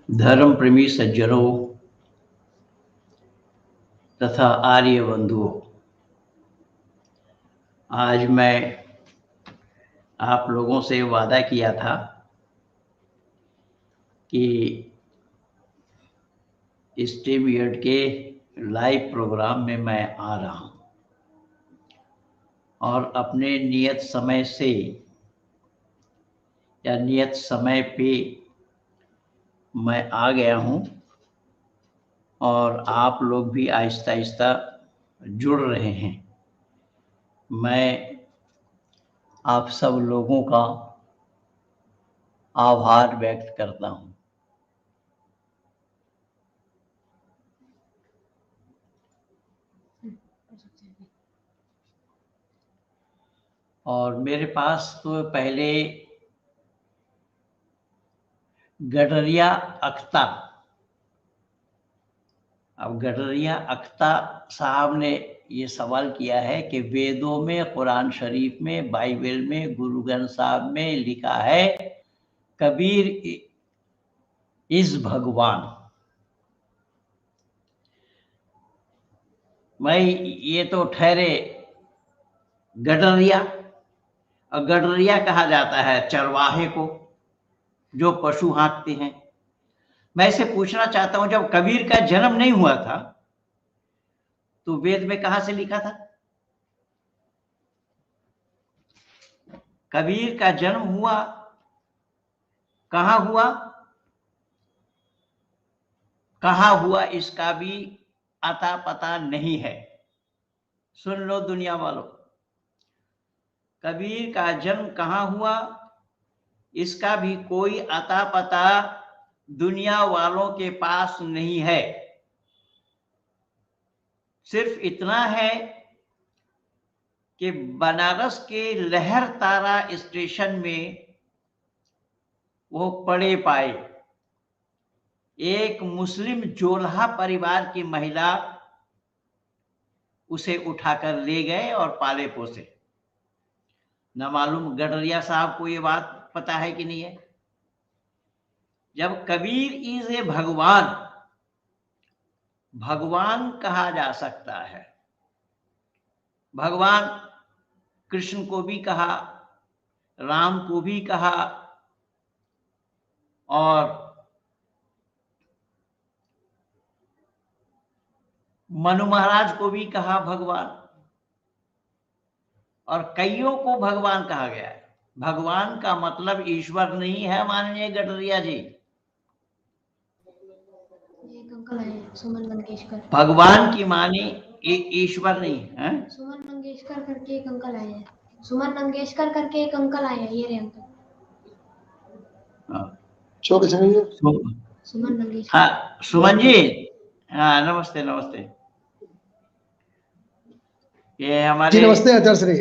धर्म प्रेमी सज्जनों तथा आर्य बंधुओं, आज मैं आप लोगों से वादा किया था कि इस टीवीएड के लाइव प्रोग्राम में मैं आ रहा हूं और अपने नियत समय से या नियत समय पे मैं आ गया हूं और आप लोग भी आहिस्ता आहिस्ता जुड़ रहे हैं। मैं आप सब लोगों का आभार व्यक्त करता हूं। और मेरे पास तो पहले गडरिया अख्ता, अब गडरिया अख्ता साहब ने ये सवाल किया है कि वेदों में, कुरान शरीफ में, बाइबल में, गुरु ग्रंथ साहब में लिखा है कबीर इज भगवान। भाई ये तो ठहरे गडरिया, और गडरिया कहा जाता है चरवाहे को जो पशु हाँकते हैं। मैं इसे पूछना चाहता हूं, जब कबीर का जन्म नहीं हुआ था तो वेद में कहां से लिखा था? कबीर का जन्म हुआ, कहां हुआ, कहां हुआ, इसका भी अता पता नहीं है। सुन लो दुनिया वालों, कबीर का जन्म कहां हुआ इसका भी कोई अता पता दुनिया वालों के पास नहीं है। सिर्फ इतना है कि बनारस के लहर तारा स्टेशन में वो पड़े पाए। एक मुस्लिम जोल्हा परिवार की महिला उसे उठाकर ले गए और पाले पोसे। न मालूम गडरिया साहब को ये बात पता है कि नहीं है। जब कबीर इज ए भगवान, भगवान कहा जा सकता है, भगवान कृष्ण को भी कहा, राम को भी कहा, और मनु महाराज को भी कहा भगवान, और कईयों को भगवान कहा गया है। भगवान का मतलब ईश्वर नहीं है माननीय गडरिया जी। सुमन मंगेशकर, भगवान की माने ईश्वर नहीं है। सुमन मंगेशकर करके एक अंकल आए हैं, सुमन मंगेशकर करके एक अंकल आए हैं, ये रहे अंकल। सुमन मंगेशकर। हाँ सुमन जी, हाँ नमस्ते नमस्ते। ये हमारे जी नमस्ते आचार्य श्री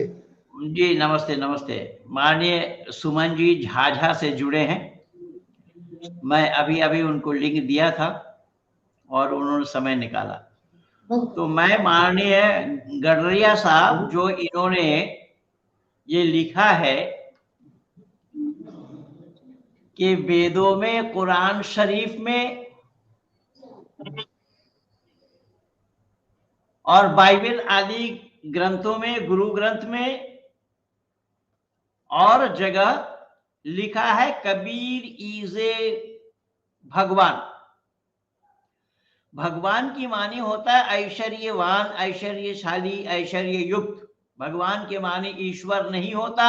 जी, नमस्ते नमस्ते। माननीय सुमन जी झाझा से जुड़े हैं। मैं अभी अभी उनको लिंक दिया था और उन्होंने समय निकाला। तो मैं माननीय गडरिया साहब, जो इन्होंने ये लिखा है कि वेदों में, कुरान शरीफ में और बाइबल आदि ग्रंथों में, गुरु ग्रंथ में और जगह लिखा है कबीर इज ए भगवान। भगवान की मानी होता है ऐश्वर्यवान, ऐश्वर्यशाली, ऐश्वर्य युक्त। भगवान के मानी ईश्वर नहीं होता।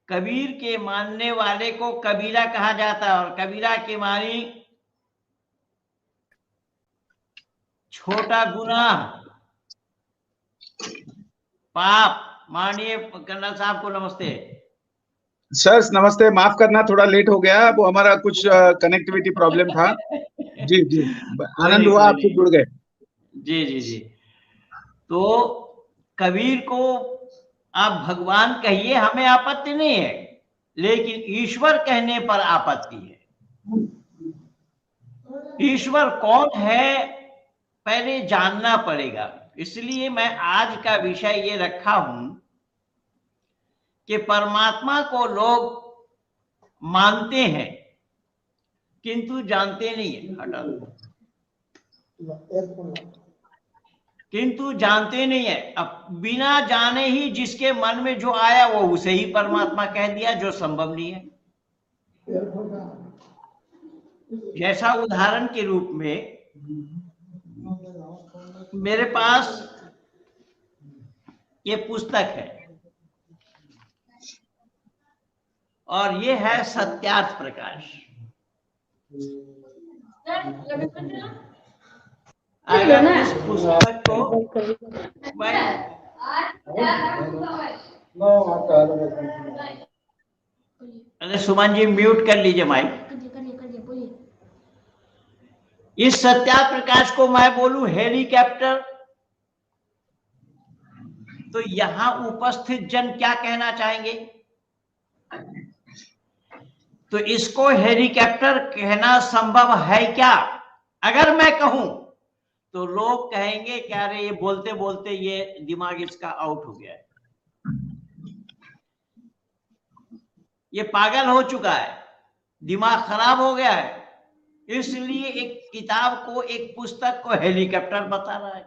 कबीर के मानने वाले को कबीरा कहा जाता है, और कबीरा के मानी छोटा गुनाह, पाप। माननीय कर्नल साहब को नमस्ते। सर नमस्ते, माफ करना थोड़ा लेट हो गया, वो हमारा कुछ कनेक्टिविटी प्रॉब्लम था। जी जी, आनंद हुआ आपसे जुड़ गए। जी जी जी। तो कबीर को आप भगवान कहिए, हमें आपत्ति नहीं है, लेकिन ईश्वर कहने पर आपत्ति है। ईश्वर कौन है पहले जानना पड़ेगा। इसलिए मैं आज का विषय ये रखा हूं कि परमात्मा को लोग मानते हैं किंतु जानते नहीं है, हटा दो, किंतु जानते नहीं है। अब बिना जाने ही जिसके मन में जो आया वो उसे ही परमात्मा कह दिया, जो संभव नहीं है। जैसा उदाहरण के रूप में मेरे पास ये पुस्तक है और ये है सत्यार्थ प्रकाश। अगर इस पुस्तक को अरे सुमन जी म्यूट कर लीजिए माइक। इस सत्यार्थ प्रकाश को मैं बोलूं हेलीकॉप्टर, तो यहां उपस्थित जन क्या कहना चाहेंगे? तो इसको हेलीकॉप्टर कहना संभव है क्या? अगर मैं कहूं तो लोग कहेंगे कि अरे ये बोलते बोलते ये दिमाग इसका आउट हो गया है, ये पागल हो चुका है, दिमाग खराब हो गया है, इसलिए एक किताब को, एक पुस्तक को हेलीकॉप्टर बता रहा है।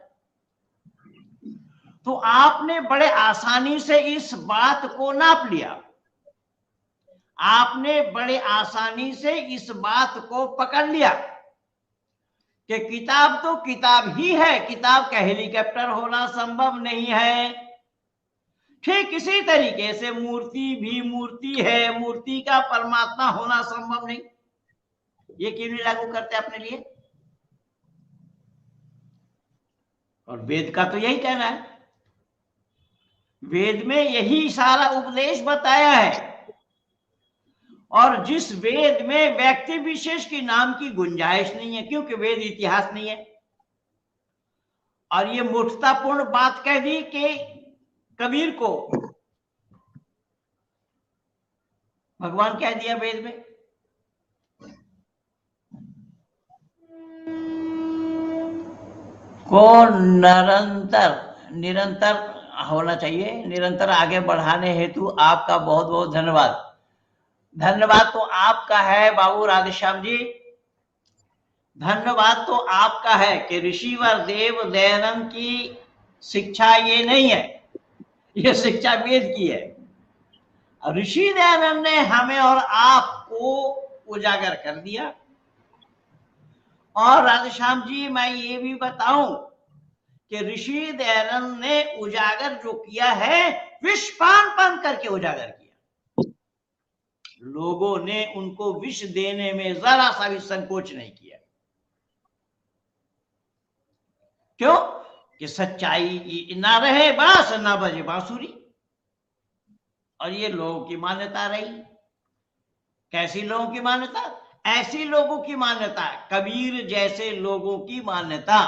तो आपने बड़े आसानी से इस बात को नाप लिया, आपने बड़े आसानी से इस बात को पकड़ लिया कि किताब तो किताब ही है, किताब का हेलीकॉप्टर होना संभव नहीं है। ठीक इसी तरीके से मूर्ति भी मूर्ति है, मूर्ति का परमात्मा होना संभव नहीं। ये क्यों नहीं लागू करते अपने लिए? और वेद का तो यही कहना है, वेद में यही सारा उपदेश बताया है। और जिस वेद में व्यक्ति विशेष के नाम की गुंजाइश नहीं है, क्योंकि वेद इतिहास नहीं है। और ये मूर्खतापूर्ण बात कह दी कि कबीर को भगवान कह दिया वेद में। को निरंतर होना चाहिए, निरंतर आगे बढ़ाने हेतु आपका बहुत बहुत धन्यवाद। धन्यवाद तो आपका है बाबू राधेश्याम जी, धन्यवाद तो आपका है कि ऋषिवर देव दयानंद की शिक्षा ये नहीं है, ये शिक्षा वेद की है। ऋषि दयानंद ने हमें और आपको उजागर कर दिया। और राधेश्याम जी मैं ये भी बताऊं कि ऋषि दयानंद ने उजागर जो किया है विषपान पान करके उजागर किया। लोगों ने उनको विष देने में जरा सा भी संकोच नहीं किया। क्यों? कि सच्चाई ना रहे बांस ना बजे बांसुरी। और ये लोगों की मान्यता रही। कैसी लोगों की मान्यता? ऐसी लोगों की मान्यता, कबीर जैसे लोगों की मान्यता,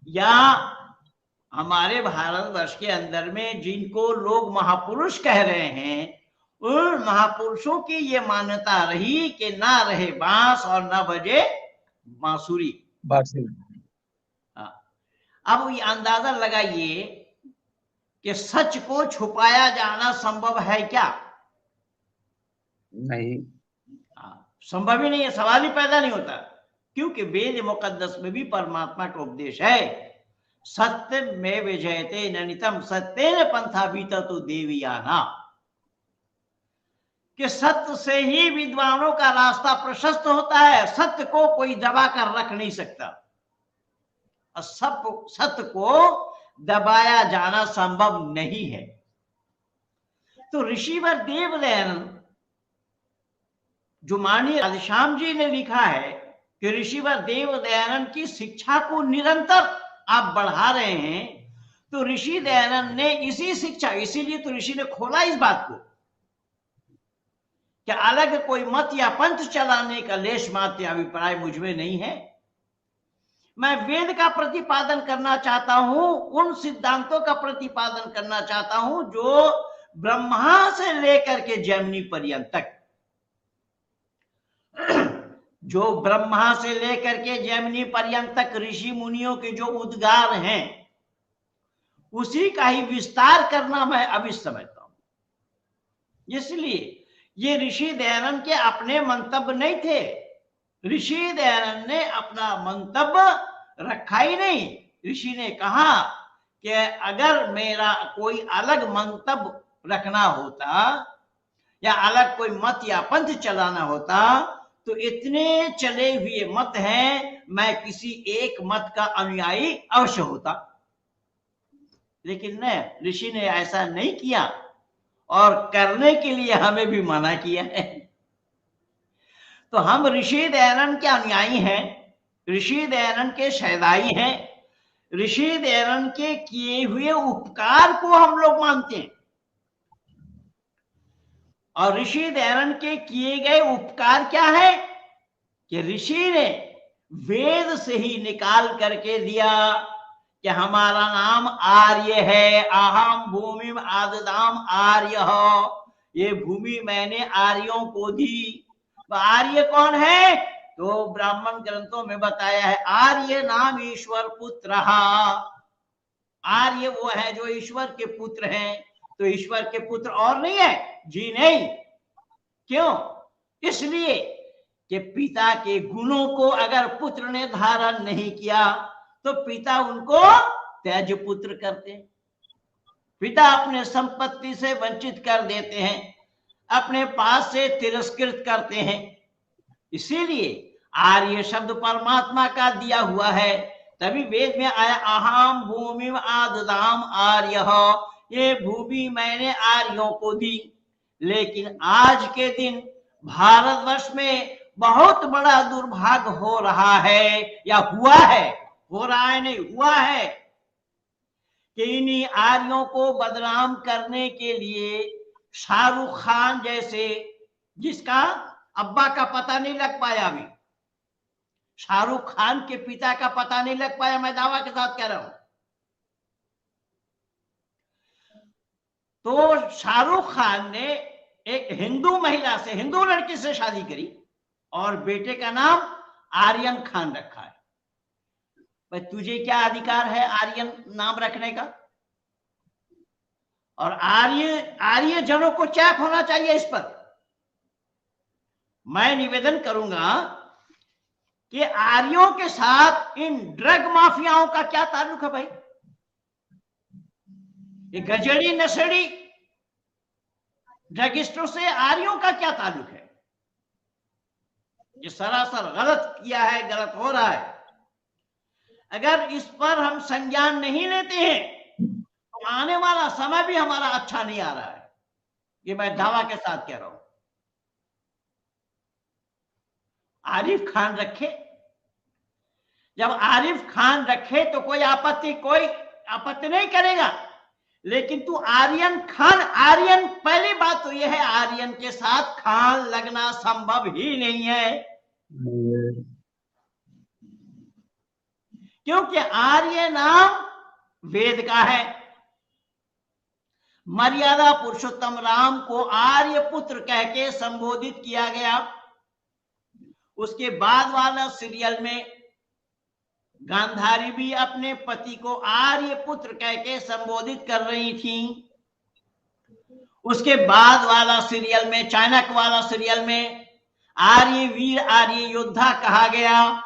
या हमारे भारतवर्ष के अंदर में जिनको लोग महापुरुष कह रहे हैं, उन महापुरुषों की ये मान्यता रही कि ना रहे बांस और ना बजे बांसुरी। अब ये अंदाजा लगाइए कि सच को छुपाया जाना संभव है क्या? नहीं, संभव ही नहीं है, सवाल ही पैदा नहीं होता। क्योंकि वेद मुकद्दस में भी परमात्मा का उपदेश है, सत्य में विजयते ननितम सत्येन पंथा बीततु देवयाना, कि सत्य से ही विद्वानों का रास्ता प्रशस्त होता है। सत्य को कोई दबा कर रख नहीं सकता, और सत्य को दबाया जाना संभव नहीं है। तो ऋषिवर देव दयानंद, जो माननीय राधेश्याम जी ने लिखा है कि ऋषिवर देव दयानंद की शिक्षा को निरंतर आप बढ़ा रहे हैं, तो ऋषि दयानंद ने इसी शिक्षा, इसीलिए तो ऋषि ने खोला इस बात को कि अलग कोई मत या पंथ चलाने का लेश मात्र अभिप्राय मुझ में नहीं है। मैं वेद का प्रतिपादन करना चाहता हूं, उन सिद्धांतों का प्रतिपादन करना चाहता हूं जो ब्रह्मा से लेकर के जैमिनी पर्यंत तक, जो ब्रह्मा से लेकर के जैमिनी पर्यंत तक ऋषि मुनियों के जो उद्गार हैं, उसी का ही विस्तार करना मैं अभी समझता हूं। इसलिए ये ऋषि दयानंद के अपने मंतव्य नहीं थे। ऋषि दयानंद ने अपना मंतव्य रखा ही नहीं। ऋषि ने कहा कि अगर मेरा कोई अलग मंतव्य रखना होता या अलग कोई मत या पंथ चलाना होता तो इतने चले हुए मत हैं, मैं किसी एक मत का अनुयायी अवश्य होता। लेकिन न, ऋषि ने ऐसा नहीं किया और करने के लिए हमें भी मना किया है। तो हम ऋषि दयानंद के अनुयायी हैं, ऋषि दयानंद के शहदाई हैं, ऋषि दयानंद के किए हुए उपकार को हम लोग मानते हैं। और ऋषि दयानंद के किए गए उपकार क्या है कि ऋषि ने वेद से ही निकाल करके दिया कि हमारा नाम आर्य है। अहम भूमि आददाम आर्य, ये भूमि मैंने आर्यों को दी। आर्य कौन है? तो ब्राह्मण ग्रंथों में बताया है, आर्य नाम ईश्वर पुत्र। आर्य वो है जो ईश्वर के पुत्र हैं। तो ईश्वर के पुत्र और नहीं है जी? नहीं। क्यों? इसलिए कि पिता के गुणों को अगर पुत्र ने धारण नहीं किया तो पिता उनको त्याज्य पुत्र करते हैं। पिता अपने संपत्ति से वंचित कर देते हैं, अपने पास से तिरस्कृत करते हैं। इसीलिए आर्य शब्द परमात्मा का दिया हुआ है। तभी वेद में आया, अहम भूमि आददाम आर्य, ये भूमि मैंने आर्यों को दी। लेकिन आज के दिन भारतवर्ष में बहुत बड़ा दुर्भाग्य हो रहा है, या हुआ है, हो रहा है नहीं, हुआ है कि इन्हीं आर्यों को बदनाम करने के लिए शाहरुख खान जैसे, जिसका अब्बा का पता नहीं लग पाया, अभी शाहरुख खान के पिता का पता नहीं लग पाया, मैं दावा के साथ कह रहा हूं। तो शाहरुख खान ने एक हिंदू महिला से, हिंदू लड़की से शादी करी और बेटे का नाम आर्यन खान रखा है। भाई तुझे क्या अधिकार है आर्यन नाम रखने का? और आर्य जनों को चैक होना चाहिए इस पर। मैं निवेदन करूंगा कि आर्यों के साथ इन ड्रग माफियाओं का क्या ताल्लुक है भाई? ये गजड़ी नशेड़ी ड्रगिस्टों से आर्यों का क्या ताल्लुक है? ये सरासर गलत किया है, गलत हो रहा है। अगर इस पर हम संज्ञान नहीं लेते हैं तो आने वाला समय भी हमारा अच्छा नहीं आ रहा है। ये मैं दावा के साथ कह रहा हूं। आरिफ खान रखे, जब आरिफ खान रखे तो कोई आपत्ति नहीं करेगा। लेकिन तू आर्यन खान, आर्यन, पहली बात तो यह है आर्यन के साथ खान लगना संभव ही नहीं है, क्योंकि आर्य नाम वेद का है। मर्यादा पुरुषोत्तम राम को आर्य पुत्र कह के संबोधित किया गया। उसके बाद वाला सीरियल में गांधारी भी अपने पति को आर्य पुत्र कह के संबोधित कर रही थी। उसके बाद वाला सीरियल में, चाणक्य वाला सीरियल में, आर्य वीर आर्य योद्धा कहा गया।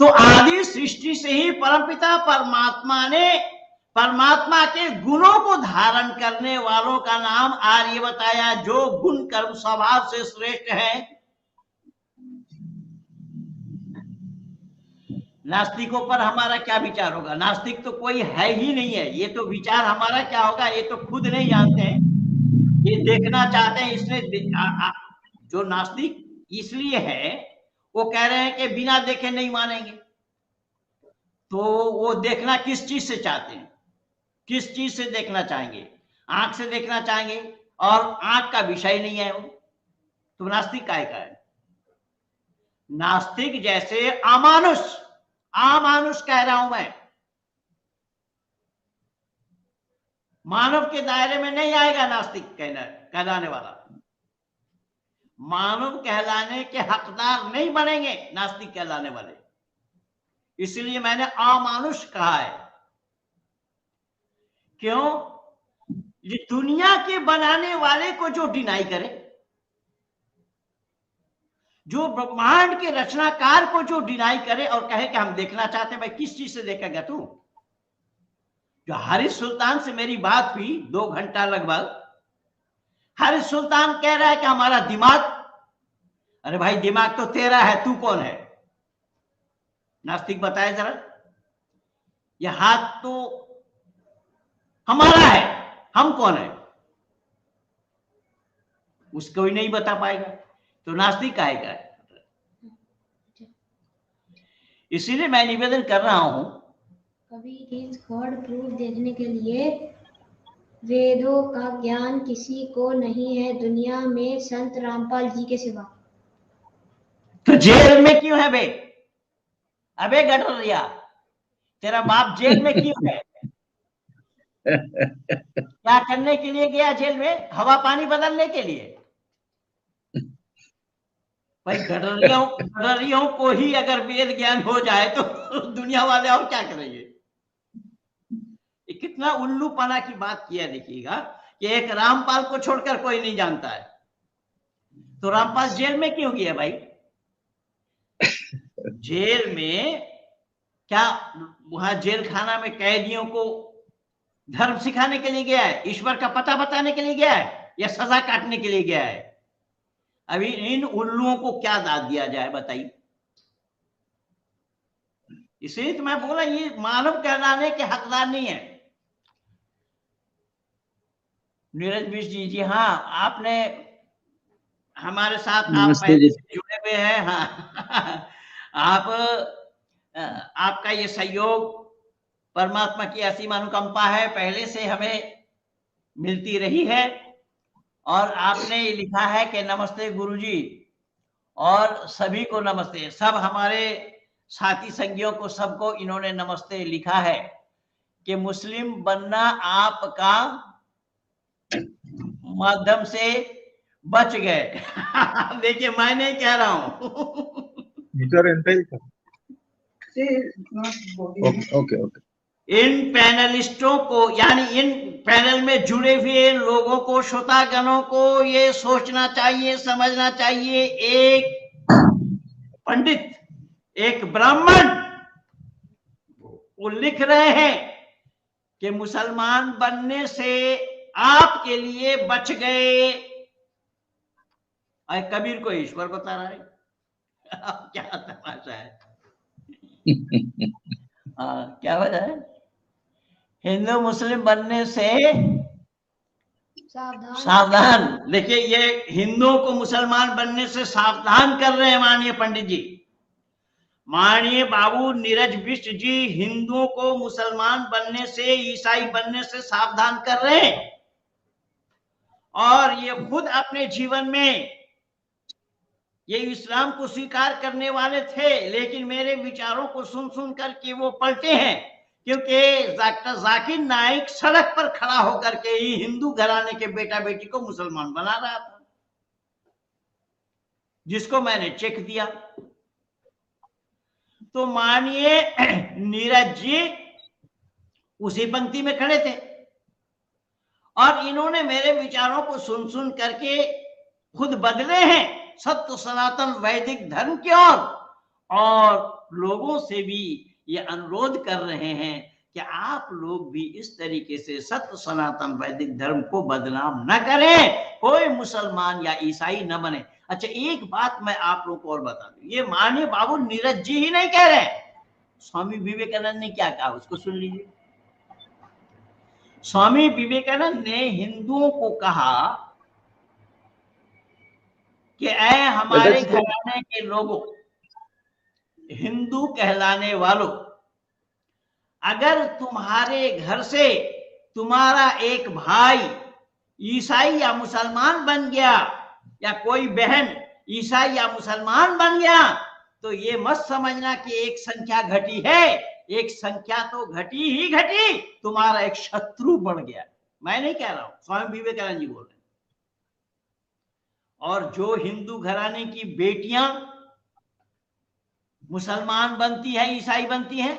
तो आदि सृष्टि से ही परमपिता परमात्मा ने परमात्मा के गुणों को धारण करने वालों का नाम आर्य बताया, जो गुण कर्म स्वभाव से श्रेष्ठ है। नास्तिकों पर हमारा क्या विचार होगा? नास्तिक तो कोई है ही नहीं है। ये तो विचार हमारा क्या होगा ये तो खुद नहीं जानते हैं, ये देखना चाहते हैं। इसलिए जो नास्तिक इसलिए है, वो कह रहे हैं कि बिना देखे नहीं मानेंगे। तो वो देखना किस चीज से चाहते हैं? किस चीज से देखना चाहेंगे? आंख से देखना चाहेंगे, और आंख का विषय नहीं है वो, तो नास्तिक काय का है? नास्तिक जैसे अमानुष कह रहा हूं मैं, मानव के दायरे में नहीं आएगा नास्तिक कहलाने वाला। मानव कहलाने के हकदार नहीं बनेंगे नास्तिक कहलाने वाले। इसलिए मैंने अमानुष कहा है। क्यों? ये दुनिया के बनाने वाले को जो डिनाई करे, जो ब्रह्मांड के रचनाकार को जो डिनाई करे और कहे कि हम देखना चाहते हैं, भाई किस चीज से देखेगा तू? जो हारिस सुल्तान से मेरी बात हुई 2 घंटा लगभग, हारिस सुल्तान कह रहा है कि हमारा दिमाग, अरे भाई दिमाग तो तेरा है, तू कौन है? नास्तिक बताए जरा, यह हाथ तो हमारा है, हम कौन है? उसको ही नहीं बता पाएगा, तो नास्तिक कहेगा। इसीलिए मैं निवेदन कर रहा हूं, कभी इस गॉड प्रूफ देखने के लिए वेदों का ज्ञान किसी को नहीं है दुनिया में संत रामपाल जी के सिवा। तो जेल में क्यों है बे? अबे गठरिया, तेरा बाप जेल में क्यों है? क्या करने के लिए गया जेल में? हवा पानी बदलने के लिए? भाई गडरियों को ही अगर वेद ज्ञान हो जाए तो दुनिया वाले और क्या करेंगे? ये कितना उल्लूपना की बात किया, देखिएगा कि एक रामपाल को छोड़कर कोई नहीं जानता है। तो रामपाल जेल में क्यों गया भाई? जेल में क्या वहां जेल खाना में कैदियों को धर्म सिखाने के लिए गया है, ईश्वर का पता बताने के लिए गया है, या सजा काटने के लिए गया है? अभी इन उल्लुओं को क्या दाद दिया जाए बताइए? इसलिए तो मैं बोला ये मानव कहलाने के हकदार नहीं है। नीरज मिश्र जी, जी हाँ, आपने हमारे साथ आप पहले से जुड़े हुए हैं। हाँ आप आपका ये सहयोग परमात्मा की असीम अनुकंपा है, पहले से हमें मिलती रही है। और आपने लिखा है कि नमस्ते गुरुजी, और सभी को नमस्ते, सब हमारे साथी संगियों को सबको इन्होंने नमस्ते लिखा है कि मुस्लिम बनना आपका माध्यम से बच गए। देखिए मैं नहीं कह रहा हूं। Okay okay. इन पैनलिस्टों को, यानी इन पैनल में जुड़े हुए लोगों को, श्रोतागणों को ये सोचना चाहिए, समझना चाहिए, एक पंडित, एक ब्राह्मण वो लिख रहे हैं कि मुसलमान बनने से आपके लिए बच गए, और कबीर को ईश्वर बता रहा है। क्या तमाशा है। क्या वजह है? हिंदू मुस्लिम बनने से सावधान। देखिए ये हिंदुओं को मुसलमान बनने से सावधान कर रहे हैं माननीय पंडित जी, माननीय बाबू नीरज बिष्ट जी हिंदुओं को मुसलमान बनने से, ईसाई बनने से सावधान कर रहे हैं। और ये खुद अपने जीवन में ये इस्लाम को स्वीकार करने वाले थे, लेकिन मेरे विचारों को सुन सुन करके वो पलटे हैं, क्योंकि डॉक्टर जाकिर नाइक सड़क पर खड़ा होकर के ही हिंदू घराने के बेटा बेटी को मुसलमान बना रहा था, जिसको मैंने चेक दिया। तो मानिए नीरज जी उसी पंक्ति में खड़े थे, और इन्होंने मेरे विचारों को सुन सुन करके खुद बदले हैं सत्य सनातन वैदिक धर्म की ओर, और लोगों से भी ये अनुरोध कर रहे हैं कि आप लोग भी इस तरीके से सत्य सनातन वैदिक धर्म को बदनाम न करें, कोई मुसलमान या ईसाई न बने। अच्छा एक बात मैं आप लोगों को और बता दूं, ये माननीय बाबू नीरज जी ही नहीं कह रहे, स्वामी विवेकानंद ने क्या कहा उसको सुन लीजिए। स्वामी विवेकानंद ने हिंदुओं को कहा कि ऐ हमारे घराने के लोगों, हिंदू कहलाने वालों, अगर तुम्हारे घर से तुम्हारा एक भाई ईसाई या मुसलमान बन गया, या कोई बहन ईसाई या मुसलमान बन गया, तो ये मत समझना कि एक संख्या घटी है, एक संख्या तो घटी ही घटी, तुम्हारा एक शत्रु बन गया। मैं नहीं कह रहा हूं, स्वामी विवेकानंद जी बोल रहे हैं। और जो हिंदू घराने की बेटियां मुसलमान बनती है, ईसाई बनती हैं,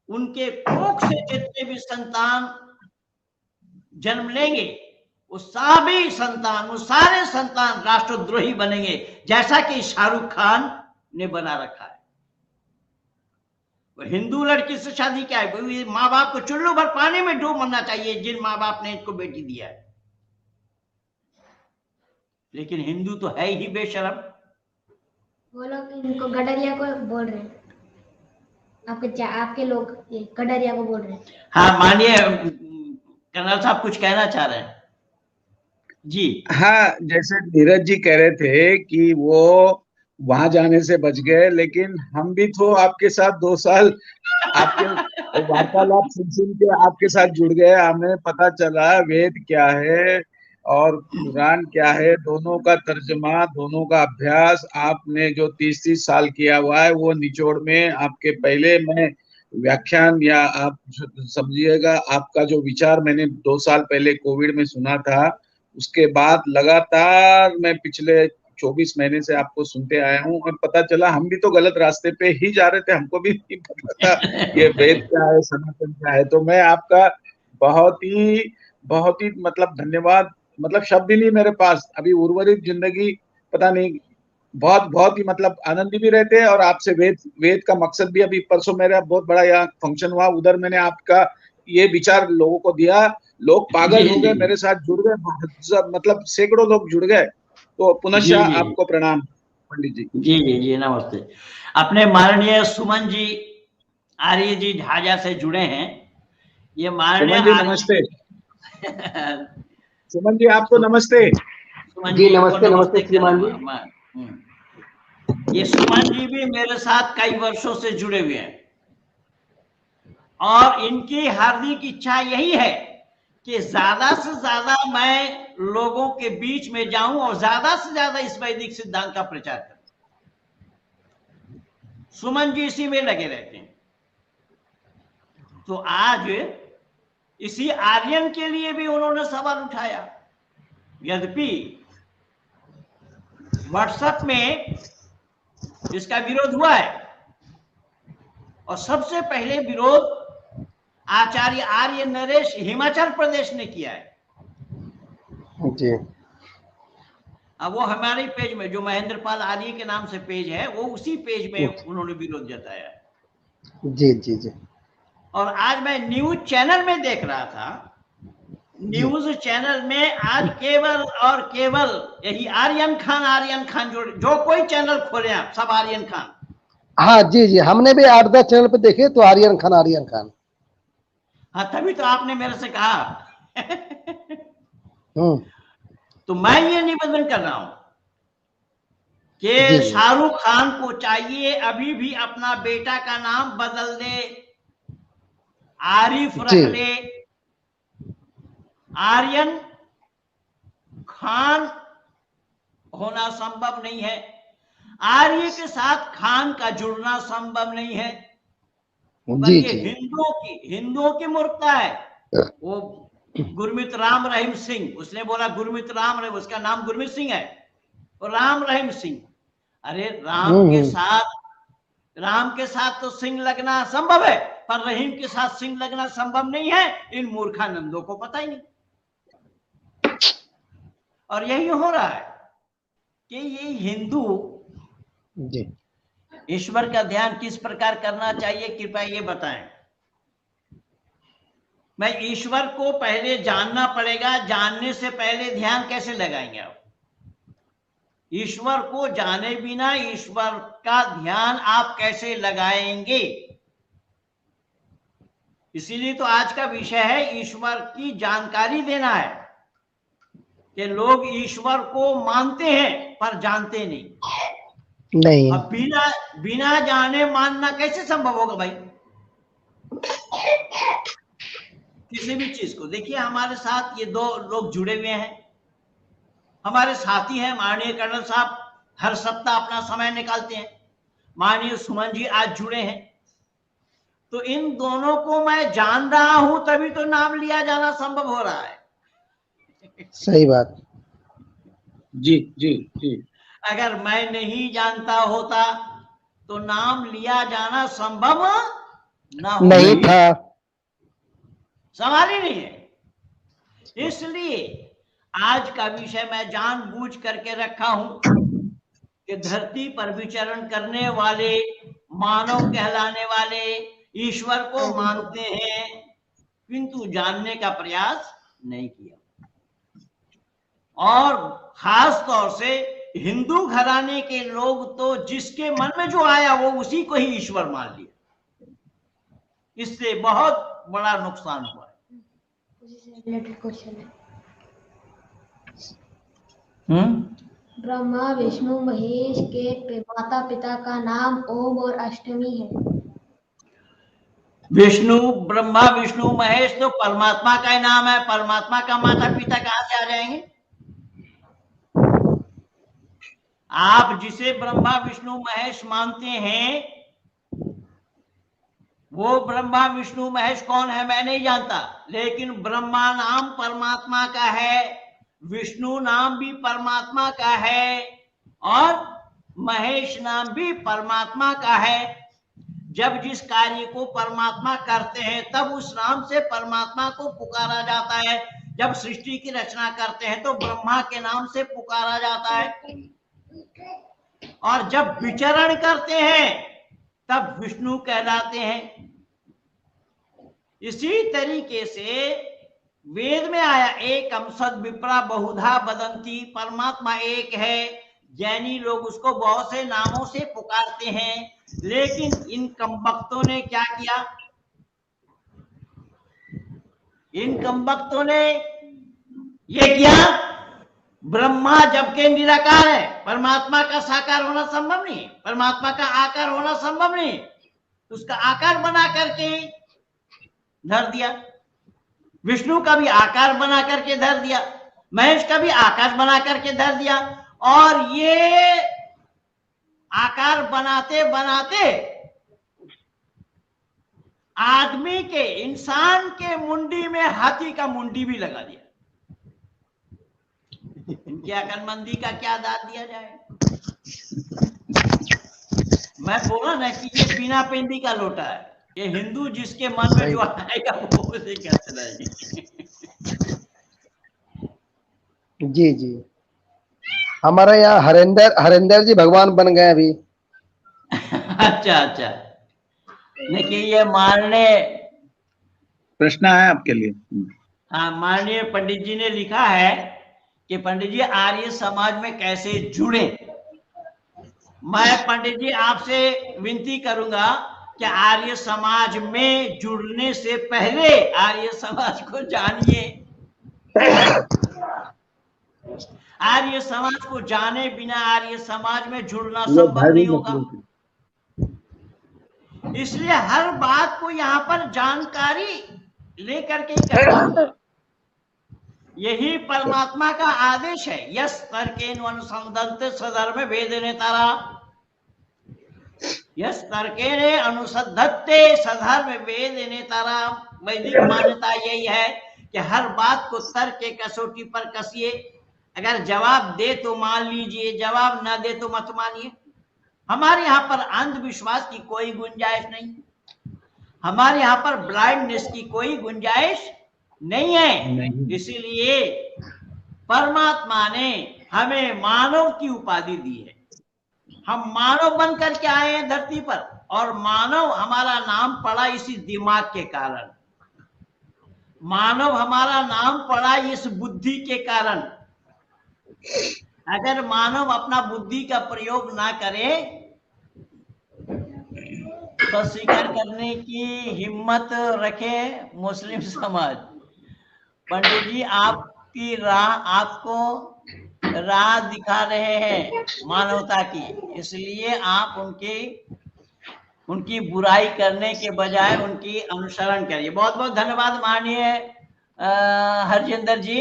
उनके कोख से जितने भी संतान जन्म लेंगे वो सभी संतान, वो सारे संतान राष्ट्रद्रोही बनेंगे, जैसा कि शाहरुख खान ने बना रखा है। वो हिंदू लड़की से शादी क्या है, माँ बाप को चुल्लू भर पानी में डूब मरना चाहिए जिन माँ बाप ने इनको बेटी दिया है। लेकिन हिंदू तो है ही बेशरम। वो लोग इनको गडरिया को बोल रहे हैं, आपके लोग गडरिया को बोल रहे हैं। हाँ, मानिए कर्नल साहब कुछ कहना चाह रहे हैं जी। हाँ, जैसे नीरज जी कह रहे थे कि वो वहां जाने से बच गए, लेकिन हम भी तो आपके साथ 2 साल आपके वार्तालाप सुन के आपके साथ जुड़ गए। हमें पता चला वेद क्या है और कुरान क्या है, दोनों का तर्जमा, दोनों का अभ्यास आपने जो 30-30 साल किया हुआ है, वो निचोड़ में आपके पहले मैं व्याख्यान, या आप समझिएगा आपका जो विचार मैंने 2 साल पहले कोविड में सुना था, उसके बाद लगातार मैं पिछले 24 महीने से आपको सुनते आया हूँ, और पता चला हम भी तो गलत रास्ते पे ही जा रहे थे, हमको भी नहीं पता था ये वेद क्या है, सनातन क्या है। तो मैं आपका बहुत ही मतलब धन्यवाद, मतलब शब्द ही नहीं मेरे पास। अभी उर्वरित जिंदगी पता नहीं, बहुत बहुत ही मतलब आनंदी भी रहते हैं। और आपसे वेद का मकसद भी, अभी परसों मेरा बहुत बड़ा यहाँ फंक्शन हुआ, उधर मैंने आपका ये विचार लोगों को दिया, लोग पागल हो गए, मेरे साथ जुड़ गए, मतलब सैकड़ों लोग जुड़ गए। तो पुनः आपको प्रणाम पंडित जी। जी जी जी, नमस्ते। अपने माननीय सुमन जी आर्य जी झाझा से जुड़े हैं। ये माननीय सुमन जी नमस्ते। सुमन जी आपको नमस्ते। सुमन जी नमस्ते। नमस्ते श्रीमान जी। ये सुमन जी भी मेरे साथ कई वर्षों से जुड़े हुए हैं, और इनकी हार्दिक इच्छा यही है कि ज्यादा से ज्यादा मैं लोगों के बीच में जाऊं और ज्यादा से ज्यादा इस वैदिक सिद्धांत का प्रचार करूं। सुमन जी इसी में लगे रहते हैं। तो आज इसी आर्यन के लिए भी उन्होंने सवाल उठाया। यद्यपि व्हाट्सएप में इसका विरोध हुआ है, और सबसे पहले विरोध आचार्य आर्य नरेश हिमाचल प्रदेश ने किया है जी। अब वो हमारे पेज में, जो महेंद्र पाल आर्य के नाम से पेज है, वो उसी पेज में उन्होंने विरोध जताया है। जी जी जी। और आज मैं न्यूज चैनल में देख रहा था, न्यूज चैनल में आज केवल और केवल यही आर्यन खान जो कोई चैनल खोले आप, सब आर्यन खान। हाँ जी जी, हमने भी 8-10 चैनल पे देखे तो आर्यन खान। हाँ, तभी तो आपने मेरे से कहा। तो मैं ये निवेदन कर रहा हूं कि शाहरुख खान को चाहिए अभी भी अपना बेटा का नाम बदल दे, आरिफ रख ले। आर्यन खान होना संभव नहीं है, आर्य के साथ खान का जुड़ना संभव नहीं है। ये हिंदुओं की मूर्खता है। वो गुरमीत राम रहीम सिंह, उसने बोला गुरमीत राम रहीम, उसका नाम गुरमीत सिंह है, और राम रहीम सिंह। अरे राम के साथ तो सिंह लगना संभव है, पर रहीम के साथ सिंह लगना संभव नहीं है। इन मूर्खानंदों को पता ही नहीं। और यही हो रहा है कि ये हिंदू ईश्वर का ध्यान किस प्रकार करना चाहिए, कृपया ये बताएं। मैं ईश्वर को पहले जानना पड़ेगा, जानने से पहले ध्यान कैसे लगाएंगे आप? ईश्वर को जाने बिना ईश्वर का ध्यान आप कैसे लगाएंगे? इसीलिए तो आज का विषय है ईश्वर की जानकारी देना है, कि लोग ईश्वर को मानते हैं पर जानते नहीं। अब बिना जाने मानना कैसे संभव होगा भाई? किसी भी चीज को देखिए, हमारे साथ ये 2 लोग जुड़े हुए हैं, हमारे साथी हैं। माननीय कर्नल साहब हर सप्ताह अपना समय निकालते हैं, माननीय सुमन जी आज जुड़े हैं। तो इन दोनों को मैं जान रहा हूं, तभी तो नाम लिया जाना संभव हो रहा है। सही बात। जी जी जी। अगर मैं नहीं जानता होता तो नाम लिया जाना संभव नहीं था। सवाल ही नहीं है। इसलिए आज का विषय मैं जानबूझ करके रखा हूं कि धरती पर विचरण करने वाले, मानव कहलाने वाले ईश्वर को मानते हैं किंतु जानने का प्रयास नहीं किया। और खास तौर से हिंदू घराने के लोग तो जिसके मन में जो आया वो उसी को ही ईश्वर मान लिया। इससे बहुत बड़ा नुकसान हुआ है। रिलेटेड क्वेश्चन है। ब्रह्मा विष्णु महेश के माता पिता का नाम ओम और अष्टमी है। विष्णु, ब्रह्मा विष्णु महेश तो परमात्मा का ही नाम है। परमात्मा का माता पिता कहां से आ जाएंगे? आप जिसे ब्रह्मा विष्णु महेश मानते हैं वो ब्रह्मा विष्णु महेश कौन है मैं नहीं जानता, लेकिन ब्रह्मा नाम परमात्मा का है, विष्णु नाम भी परमात्मा का है और महेश नाम भी परमात्मा का है। जब जिस कार्य को परमात्मा करते हैं तब उस नाम से परमात्मा को पुकारा जाता है। जब सृष्टि की रचना करते हैं तो ब्रह्मा के नाम से पुकारा जाता है और जब विचरण करते हैं तब विष्णु कहलाते हैं। इसी तरीके से वेद में आया एकम सद विप्रा बहुधा वदंती, परमात्मा एक है। जैनी लोग उसको बहुत से नामों से पुकारते हैं, लेकिन इन कमबख्तों ने क्या किया? इन कमबख्तों ने ये किया, ब्रह्मा जबकि निराकार है, परमात्मा का साकार होना संभव नहीं, परमात्मा का आकार होना संभव नहीं, उसका आकार बना करके धर दिया। विष्णु का भी आकार बना करके धर दिया, महेश का भी आकार बना करके धर दिया। और ये आकार बनाते बनाते आदमी के, इंसान के मुंडी में हाथी का मुंडी भी लगा दिया। इनकी अकलमंदी का क्या दाद दिया जाए? मैं बोला ना कि ये बिना पेंदी का लोटा है। ये हिंदू जिसके मन में जो आएगा वो उसे कहते रहेंगे। जी जी, हमारे यहाँ हरेंद्र जी भगवान बन गए अभी। अच्छा अच्छा, देखिए ये माननीय प्रश्न है आपके लिए। हाँ, माननीय पंडित जी ने लिखा है कि पंडित जी आर्य समाज में कैसे जुड़े। मैं पंडित जी आपसे विनती करूंगा कि आर्य समाज में जुड़ने से पहले आर्य समाज को जानिए। आर्य समाज को जाने बिना आर्य समाज में जुड़ना संभव नहीं होगा। इसलिए हर बात को यहाँ पर जानकारी लेकर के करना होगा। यही परमात्मा का आदेश है, यस तर्केन अनुसंधत्ते सधर्म वेद नेतारा, यस तर्केन अनुसंधत्ते सधर्म वेद नेतारा। वैदिक मान्यता यही है कि हर बात को तर्क के कसौटी पर कसिए। अगर जवाब दे तो मान लीजिए, जवाब ना दे तो मत मानिए। हमारे यहाँ पर अंधविश्वास की कोई गुंजाइश नहीं, हमारे यहाँ पर ब्लाइंडनेस की कोई गुंजाइश नहीं है। इसीलिए परमात्मा ने हमें मानव की उपाधि दी है। हम मानव बन करके आए हैं धरती पर, और मानव हमारा नाम पड़ा इसी दिमाग के कारण, मानव हमारा नाम पड़ा इस बुद्धि के कारण। अगर मानव अपना बुद्धि का प्रयोग ना करे तो स्वीकार करने की हिम्मत रखे मुस्लिम समाज। पंडित जी आपकी राह, आपको राह दिखा रहे हैं मानवता की, इसलिए आप उनकी बुराई करने के बजाय उनकी अनुसरण करिए। बहुत बहुत धन्यवाद माननीय हरजिंदर जी,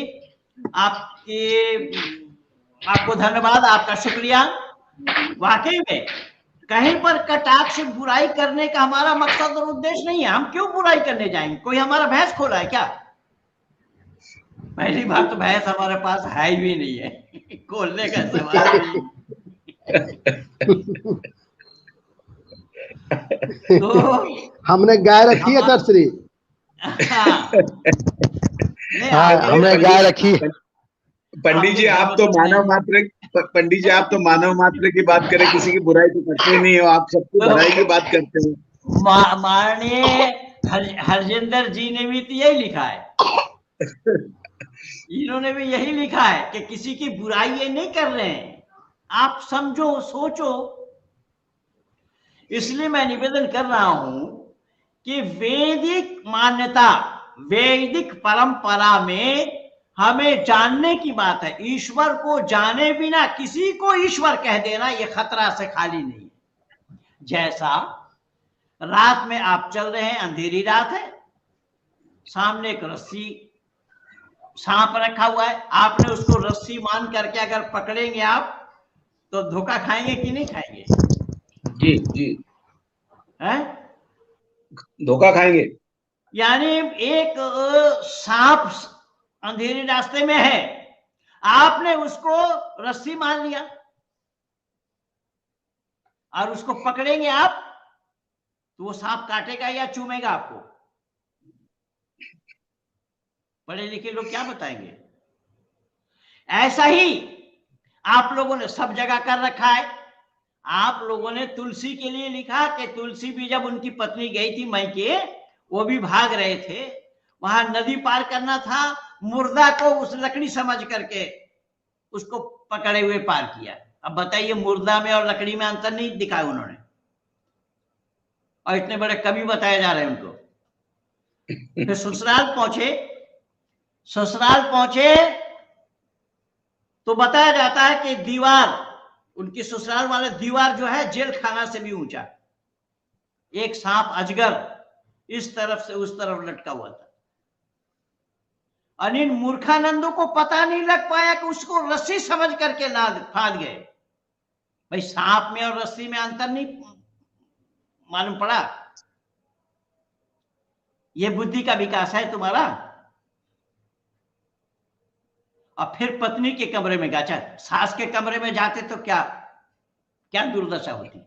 आपको धन्यवाद, आपका शुक्रिया। वाकई में कहीं पर कटाक्ष बुराई करने का हमारा मकसद और उद्देश्य नहीं है। हम क्यों बुराई करने जाएंगे? कोई हमारा भैंस खोला है क्या? पहली बात तो भैंस हमारे पास है भी नहीं है, खोलने का सवाल नहीं। तो हमने गाय रखी है तरश्री। नहीं, हाँ, आगे हमने बढ़िए। गाय रखी। पंडित जी आप तो धर्म मानव मात्र, पंडित जी आप तो मानव मात्र की बात करें, किसी की बुराई तो करते ही नहीं हो, आप सबकी तो भलाई की बात करते हो। माननीय हरजिंदर जी ने भी तो यही लिखा है, इन्होंने भी यही लिखा है कि किसी की बुराई ये नहीं कर रहे हैं, आप समझो सोचो। इसलिए मैं निवेदन कर रहा हूं कि वैदिक मान्यता, वैदिक परंपरा में हमें जानने की बात है। ईश्वर को जाने बिना किसी को ईश्वर कह देना ये खतरा से खाली नहीं है। जैसा रात में आप चल रहे हैं, अंधेरी रात है, सामने एक रस्सी सांप रखा हुआ है, आपने उसको रस्सी मान करके अगर पकड़ेंगे आप तो धोखा खाएंगे कि नहीं खाएंगे? जी जी, हैं? धोखा खाएंगे। यानी एक सांप अंधेरे रास्ते में है, आपने उसको रस्सी मान लिया और उसको पकड़ेंगे आप तो वो सांप काटेगा या चूमेगा आपको? पढ़े लिखे लोग क्या बताएंगे? ऐसा ही आप लोगों ने सब जगह कर रखा है। आप लोगों ने तुलसी के लिए लिखा कि तुलसी भी जब उनकी पत्नी गई थी मायके, वो भी भाग रहे थे, वहां नदी पार करना था, मुर्दा को उस लकड़ी समझ करके उसको पकड़े हुए पार किया। अब बताइए, मुर्दा में और लकड़ी में अंतर नहीं दिखाया उन्होंने, और इतने बड़े कवि बताए जा रहे हैं उनको। फिर ससुराल पहुंचे तो बताया जाता है कि दीवार, उनकी ससुराल वाले दीवार जो है जेल खाना से भी ऊंचा, एक सांप अजगर इस तरफ से उस तरफ लटका हुआ था। अनिल मूर्खानंदों को पता नहीं लग पाया कि उसको रस्सी समझ करके फांद गए। भाई सांप में और रस्सी में अंतर नहीं मालूम पड़ा? यह बुद्धि का विकास है तुम्हारा। और फिर पत्नी के कमरे में गया, सास के कमरे में जाते तो क्या क्या दुर्दशा होती।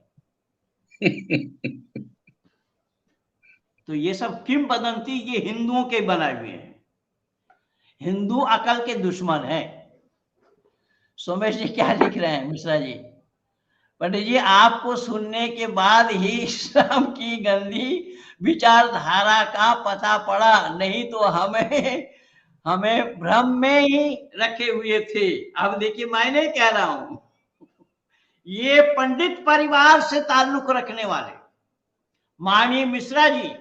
तो ये सब किंवदंती ये हिंदुओं के बनाए हुए हैं। हिंदू अकल के दुश्मन है। सोमेश जी क्या लिख रहे हैं? मिश्रा जी, पंडित जी आपको सुनने के बाद ही इस्लाम की गंदी विचारधारा का पता पड़ा, नहीं तो हमें भ्रम में ही रखे हुए थे। अब देखिए, मैं नहीं कह रहा हूं, ये पंडित परिवार से ताल्लुक रखने वाले माननीय मिश्रा जी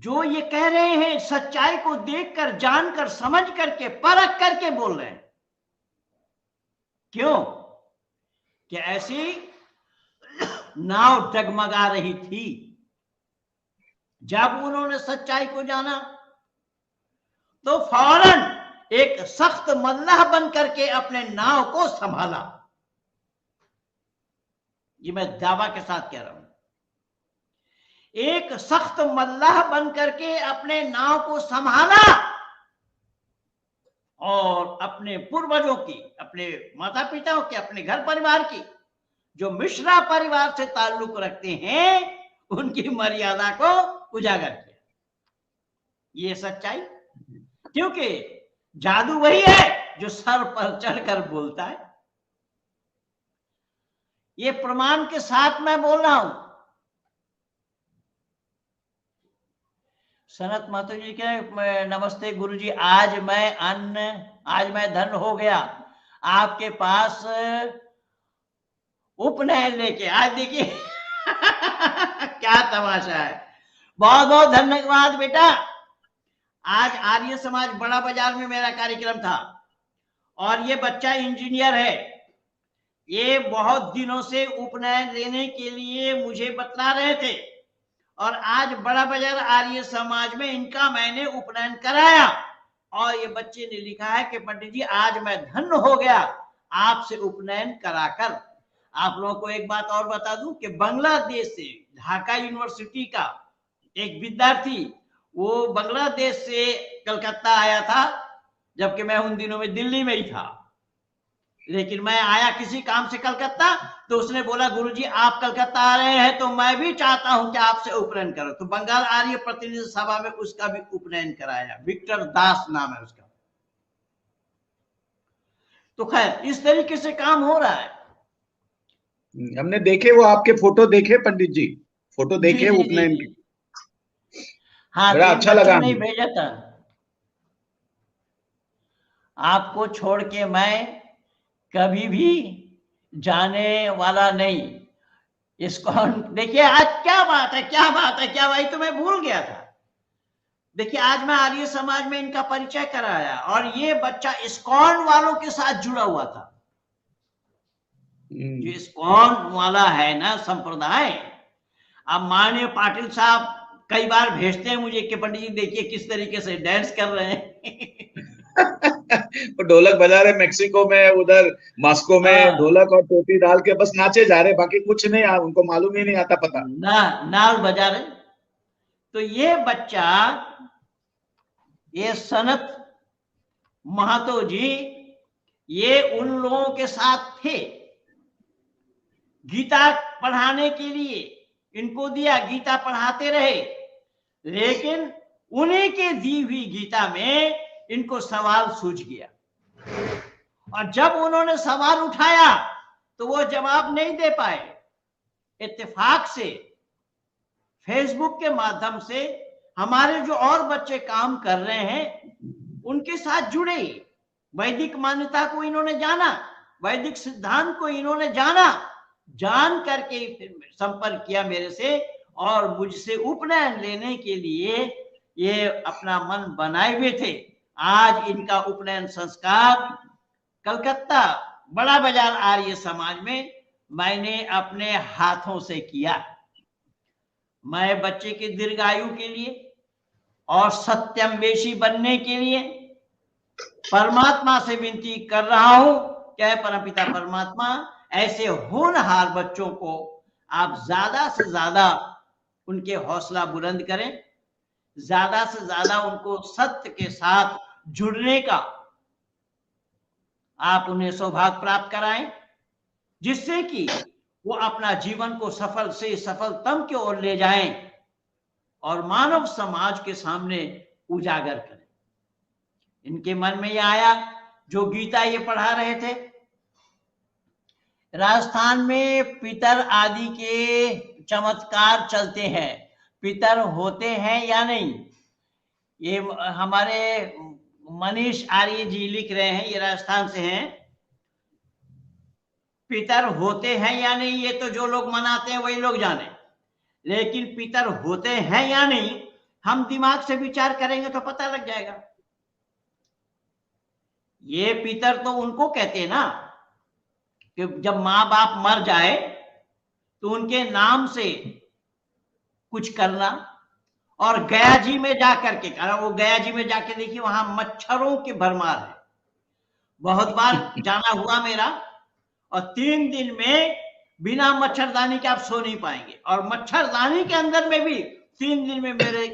जो ये कह रहे हैं, सच्चाई को देखकर, जानकर, समझ करके, परख करके बोल रहे हैं। क्यों? कि ऐसी नाव डगमगा रही थी। जब उन्होंने सच्चाई को जाना तो फौरन एक सख्त मल्लाह बन करके अपने नाव को संभाला। ये मैं दावा के साथ कह रहा हूं, एक सख्त मल्लाह बन करके अपने नाव को संभाला और अपने पूर्वजों की, अपने माता पिताओं की, अपने घर परिवार की, जो मिश्रा परिवार से ताल्लुक रखते हैं, उनकी मर्यादा को उजागर किया। ये सच्चाई, क्योंकि जादू वही है जो सर पर चढ़कर बोलता है। ये प्रमाण के साथ मैं बोल रहा हूं। सनत महतो जी के नमस्ते गुरुजी, आज मैं धन हो गया आपके पास उपनयन लेके। आज देखिए क्या तमाशा है। बहुत बहुत धन्यवाद बेटा। आज आर्य समाज बड़ा बाजार में मेरा कार्यक्रम था और ये बच्चा इंजीनियर है। ये बहुत दिनों से उपनयन लेने के लिए मुझे बतला रहे थे और आज बड़ा बाजार आर्य समाज में इनका मैंने उपनयन कराया। और ये बच्चे ने लिखा है कि पंडित जी आज मैं धन्य हो गया आपसे उपनयन कराकर। आप लोगों को एक बात और बता दूं कि बांग्लादेश से, ढाका यूनिवर्सिटी का एक विद्यार्थी, वो बांग्लादेश से कलकत्ता आया था, जबकि मैं उन दिनों में दिल्ली में ही था। लेकिन मैं आया किसी काम से कलकत्ता, तो उसने बोला गुरुजी आप कलकत्ता आ रहे हैं तो मैं भी चाहता हूं कि आपसे उपनयन करो। तो बंगाल आर्य प्रतिनिधि सभा में उसका भी उपनयन कराया। विक्टर दास नाम है उसका। तो खैर इस तरीके से काम हो रहा है। हमने देखे वो आपके फोटो देखे पंडित जी, फोटो जी देखे जी जी उपनयन जी। के, हाँ, बड़ा तो इन अच्छा बच्चों लगा ने ही हमें। भेजा था। आपको छोड़ के मैं कभी भी जाने वाला नहीं। इस्कॉन देखिए आज क्या बात है, क्या बात है, क्या भाई, तो मैं भूल गया था। देखिए आज मैं आर्य समाज में इनका परिचय कराया और ये बच्चा इस्कॉन वालों के साथ जुड़ा हुआ था। जो इस्कॉन वाला है ना संप्रदाय, अब माननीय पाटिल साहब कई बार भेजते हैं मुझे कि पंडित जी देखिए किस तरीके से डांस कर रहे हैं। वो ढोलक बजा रहे मेक्सिको में, उधर मॉस्को में ढोलक और टोपी डाल के बस नाचे जा रहे, बाकी कुछ नहीं, उनको मालूम ही नहीं आता पता ना नाल बजा रहे। तो ये बच्चा, ये सनत महतो जी, ये उन लोगों के साथ थे। गीता पढ़ाने के लिए इनको दिया, गीता पढ़ाते रहे, लेकिन उन्हीं के दी हुई गीता में इनको सवाल सूझ गया और जब उन्होंने सवाल उठाया तो वो जवाब नहीं दे पाए। इत्तेफाक से फेसबुक के माध्यम से हमारे जो और बच्चे काम कर रहे हैं उनके साथ जुड़े, वैदिक मान्यता को इन्होंने जाना, वैदिक सिद्धांत को इन्होंने जाना, जान करके फिर संपर्क किया मेरे से और मुझसे उपनयन लेने के लिए ये अपना मन बनाए हुए थे। आज इनका उपनयन संस्कार कलकत्ता बड़ा बाजार आर्य समाज में मैंने अपने हाथों से किया। मैं बच्चे के दीर्घायु के लिए और सत्यमवेशी बनने के लिए परमात्मा से विनती कर रहा हूं, क्या परमपिता परमात्मा ऐसे होनहार बच्चों को आप ज्यादा से ज्यादा उनके हौसला बुलंद करें, ज्यादा से ज्यादा उनको सत्य के साथ जुड़ने का आप उन्हें सौभाग्य प्राप्त कराएं, जिससे कि वो अपना जीवन को सफल से सफलतम की ओर ले जाएं और मानव समाज के सामने उजागर करें। इनके मन में यह आया, जो गीता ये पढ़ा रहे थे, राजस्थान में पितर आदि के चमत्कार चलते हैं, पितर होते हैं या नहीं, ये हमारे मनीष आर्य जी लिख रहे हैं, ये राजस्थान से हैं। पितर होते हैं या नहीं ये तो जो लोग मनाते हैं वही लोग जाने, लेकिन पितर होते हैं या नहीं हम दिमाग से विचार करेंगे तो पता लग जाएगा। ये पितर तो उनको कहते हैं ना कि जब माँ बाप मर जाए तो उनके नाम से कुछ करना, और गया जी में जाकर के, कारण वो गया जी में जाके देखिए वहां मच्छरों की भरमार है, बहुत बार जाना हुआ मेरा, और 3 दिन में बिना मच्छरदानी के आप सो नहीं पाएंगे, और मच्छरदानी के अंदर में भी 3 दिन में मेरे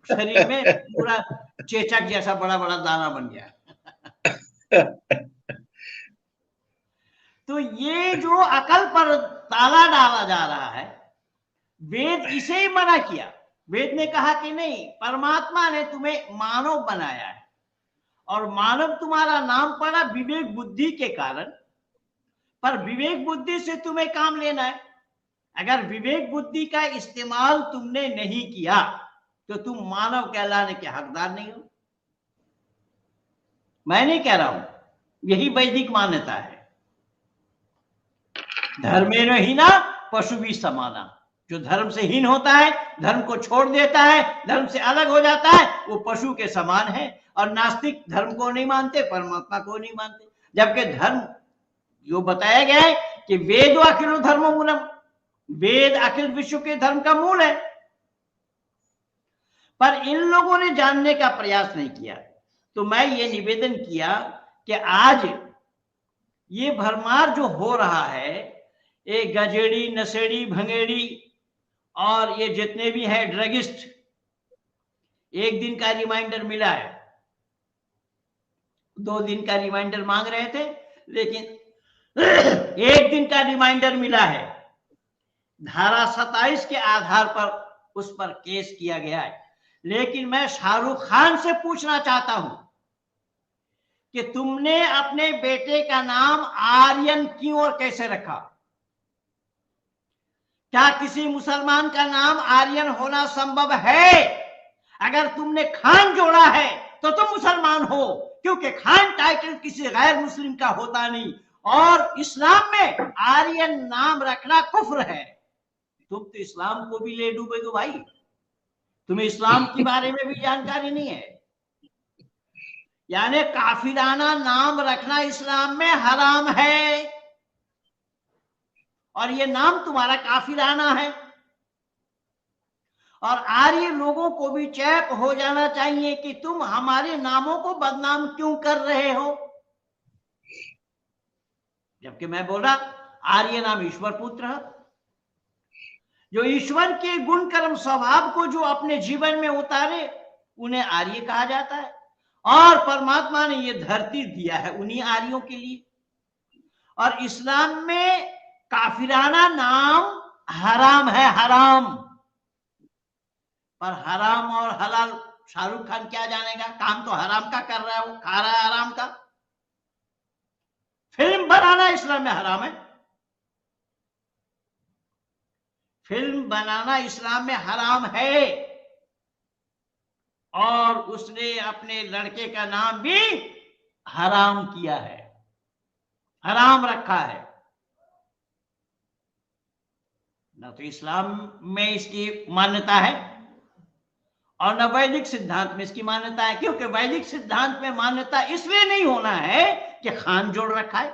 शरीर में पूरा चेचक जैसा बड़ा बड़ा दाना बन गया। तो ये जो अकल पर ताला डाला जा रहा है, वेद इसे ही मना किया। वेद ने कहा कि नहीं, परमात्मा ने तुम्हें मानव बनाया है और मानव तुम्हारा नाम पड़ा विवेक बुद्धि के कारण, पर विवेक बुद्धि से तुम्हें काम लेना है। अगर विवेक बुद्धि का इस्तेमाल तुमने नहीं किया तो तुम मानव कहलाने के हकदार नहीं हो। मैं नहीं कह रहा हूं, यही वैदिक मान्यता है। धर्मेण हीना पशु भी समाना, जो धर्म से हीन होता है, धर्म को छोड़ देता है, धर्म से अलग हो जाता है, वो पशु के समान है। और नास्तिक धर्म को नहीं मानते, परमात्मा को नहीं मानते, जबकि धर्म जो बताया गया है कि वेद अखिल धर्म मूलम, वेद अखिल विश्व के धर्म का मूल है, पर इन लोगों ने जानने का प्रयास नहीं किया। तो मैं ये निवेदन किया कि आज ये भरमार जो हो रहा है, ये गजेड़ी नशेड़ी भंगेड़ी और ये जितने भी हैं ड्रगिस्ट, 1 दिन का रिमाइंडर मिला है, 2 दिन का रिमाइंडर मांग रहे थे, लेकिन एक दिन का रिमाइंडर मिला है, धारा 27 के आधार पर उस पर केस किया गया है। लेकिन मैं शाहरुख खान से पूछना चाहता हूं कि तुमने अपने बेटे का नाम आर्यन क्यों और कैसे रखा? क्या किसी मुसलमान का नाम आर्यन होना संभव है? अगर तुमने खान जोड़ा है तो तुम मुसलमान हो, क्योंकि खान टाइटल किसी गैर मुस्लिम का होता नहीं, और इस्लाम में आर्यन नाम रखना कुफ्र है। तुम तो इस्लाम को भी ले डूबे हो भाई, तुम्हें इस्लाम के बारे में भी जानकारी नहीं है। यानी काफिराना नाम रखना इस्लाम में हराम है, और ये नाम तुम्हारा काफिराना है। और आर्य लोगों को भी चेक हो जाना चाहिए कि तुम हमारे नामों को बदनाम क्यों कर रहे हो। जबकि मैं बोल रहा आर्य नाम ईश्वर पुत्र है, जो ईश्वर के गुण कर्म स्वभाव को जो अपने जीवन में उतारे उन्हें आर्य कहा जाता है। और परमात्मा ने ये धरती दिया है उन्हीं आर्यों के लिए। और इस्लाम में काफिराना नाम हराम है, हराम। पर हराम और हलाल शाहरुख खान क्या जानेगा? काम तो हराम का कर रहा है, वो खा रहा है हराम का। फिल्म बनाना इस्लाम में हराम है, फिल्म बनाना इस्लाम में हराम है। और उसने अपने लड़के का नाम भी हराम किया है, हराम रखा है। ना तो इस्लाम में इसकी मान्यता है और न वैदिक सिद्धांत में इसकी मान्यता है। क्योंकि वैदिक सिद्धांत में मान्यता इसलिए नहीं होना है कि खान जोड़ रखा है।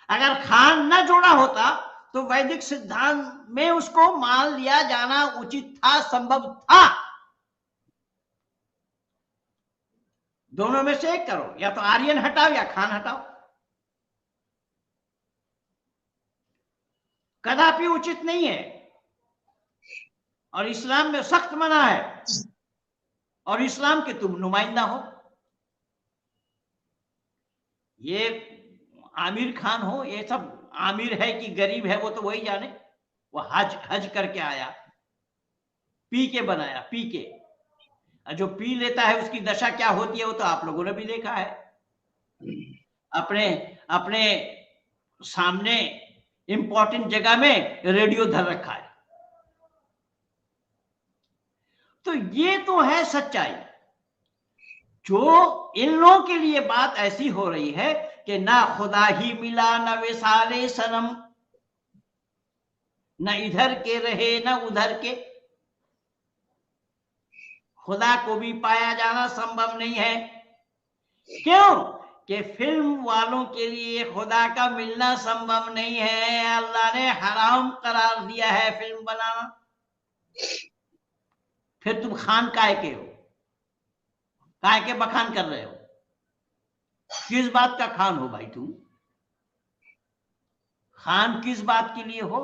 अगर खान न जोड़ा होता तो वैदिक सिद्धांत में उसको मान लिया जाना उचित था, संभव था। दोनों में से एक करो, या तो आर्यन हटाओ या खान हटाओ। कदापि उचित नहीं है, और इस्लाम में सख्त मना है। और इस्लाम के तुम नुमाइंदा हो। ये आमिर खान हो, ये सब आमिर है कि गरीब है वो तो वही जाने। वो हज करके आया, पी के बनाया, पी के। जो पी लेता है उसकी दशा क्या होती है वो तो आप लोगों ने भी देखा है। अपने अपने सामने इंपॉर्टेंट जगह में रेडियो धर रखा है। तो ये तो है सच्चाई। जो इन लोगों के लिए बात ऐसी हो रही है कि ना खुदा ही मिला न विसाले सनम, न इधर के रहे न उधर के। खुदा को भी पाया जाना संभव नहीं है। क्यों? कि फिल्म वालों के लिए खुदा का मिलना संभव नहीं है। अल्लाह ने हराम करार दिया है फिल्म बनाना। फिर तुम खान काय के हो? काय के बखान कर रहे हो? किस बात का खान हो भाई तुम? खान किस बात के लिए हो?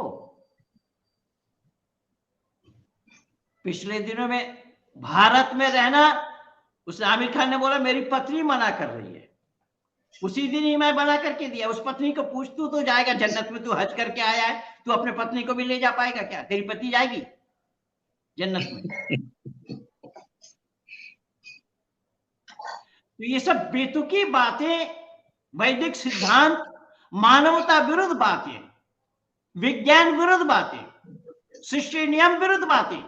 पिछले दिनों में भारत में रहना, उस आमिर खान ने बोला मेरी पत्नी मना कर रही है। उसी दिन ही मैं मना करके दिया। उस पत्नी को पूछ, तू तो जाएगा जन्नत में, तू हज करके आया है, तू अपने पत्नी को भी ले जा पाएगा क्या? तेरी पत्नी जाएगी जन्नत में? तो ये सब बेतुकी बातें, वैदिक सिद्धांत, मानवता विरुद्ध बातें, विज्ञान विरुद्ध बातें, शिष्य नियम विरुद्ध बातें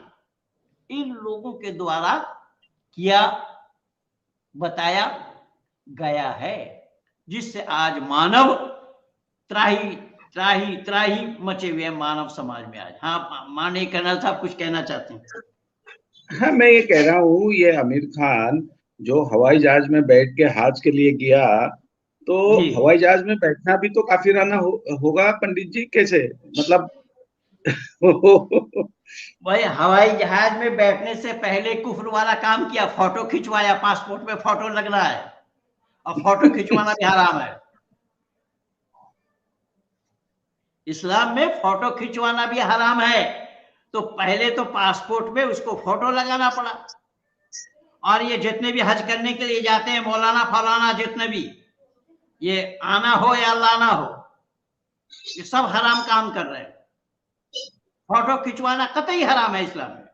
इन लोगों के द्वारा किया बताया गया है, जिससे आज मानव त्राही त्राही त्राही मचे हुए मानव समाज में आज। हाँ माननीय कर्नल साहब कुछ कहना चाहते हैं? हाँ, मैं ये कह रहा हूँ, ये आमिर खान जो हवाई जहाज में बैठ के हज के लिए गया, तो हवाई जहाज में बैठना भी तो काफिराना होगा पंडित जी, कैसे? मतलब भाई हवाई जहाज में बैठने से पहले कुफ्र वाला काम किया, फोटो खिंचवाया, पासपोर्ट में फोटो लग रहा है और फोटो खिंचवाना भी हराम है। इस्लाम में फोटो खिंचवाना भी हराम है। तो पहले तो पासपोर्ट में उसको फोटो लगाना पड़ा। और ये जितने भी हज करने के लिए जाते हैं, मौलाना फौलाना जितने भी, ये आना हो या लाना हो, ये सब हराम काम कर रहे हैं। फोटो खिंचवाना कतई हराम है इस्लाम में।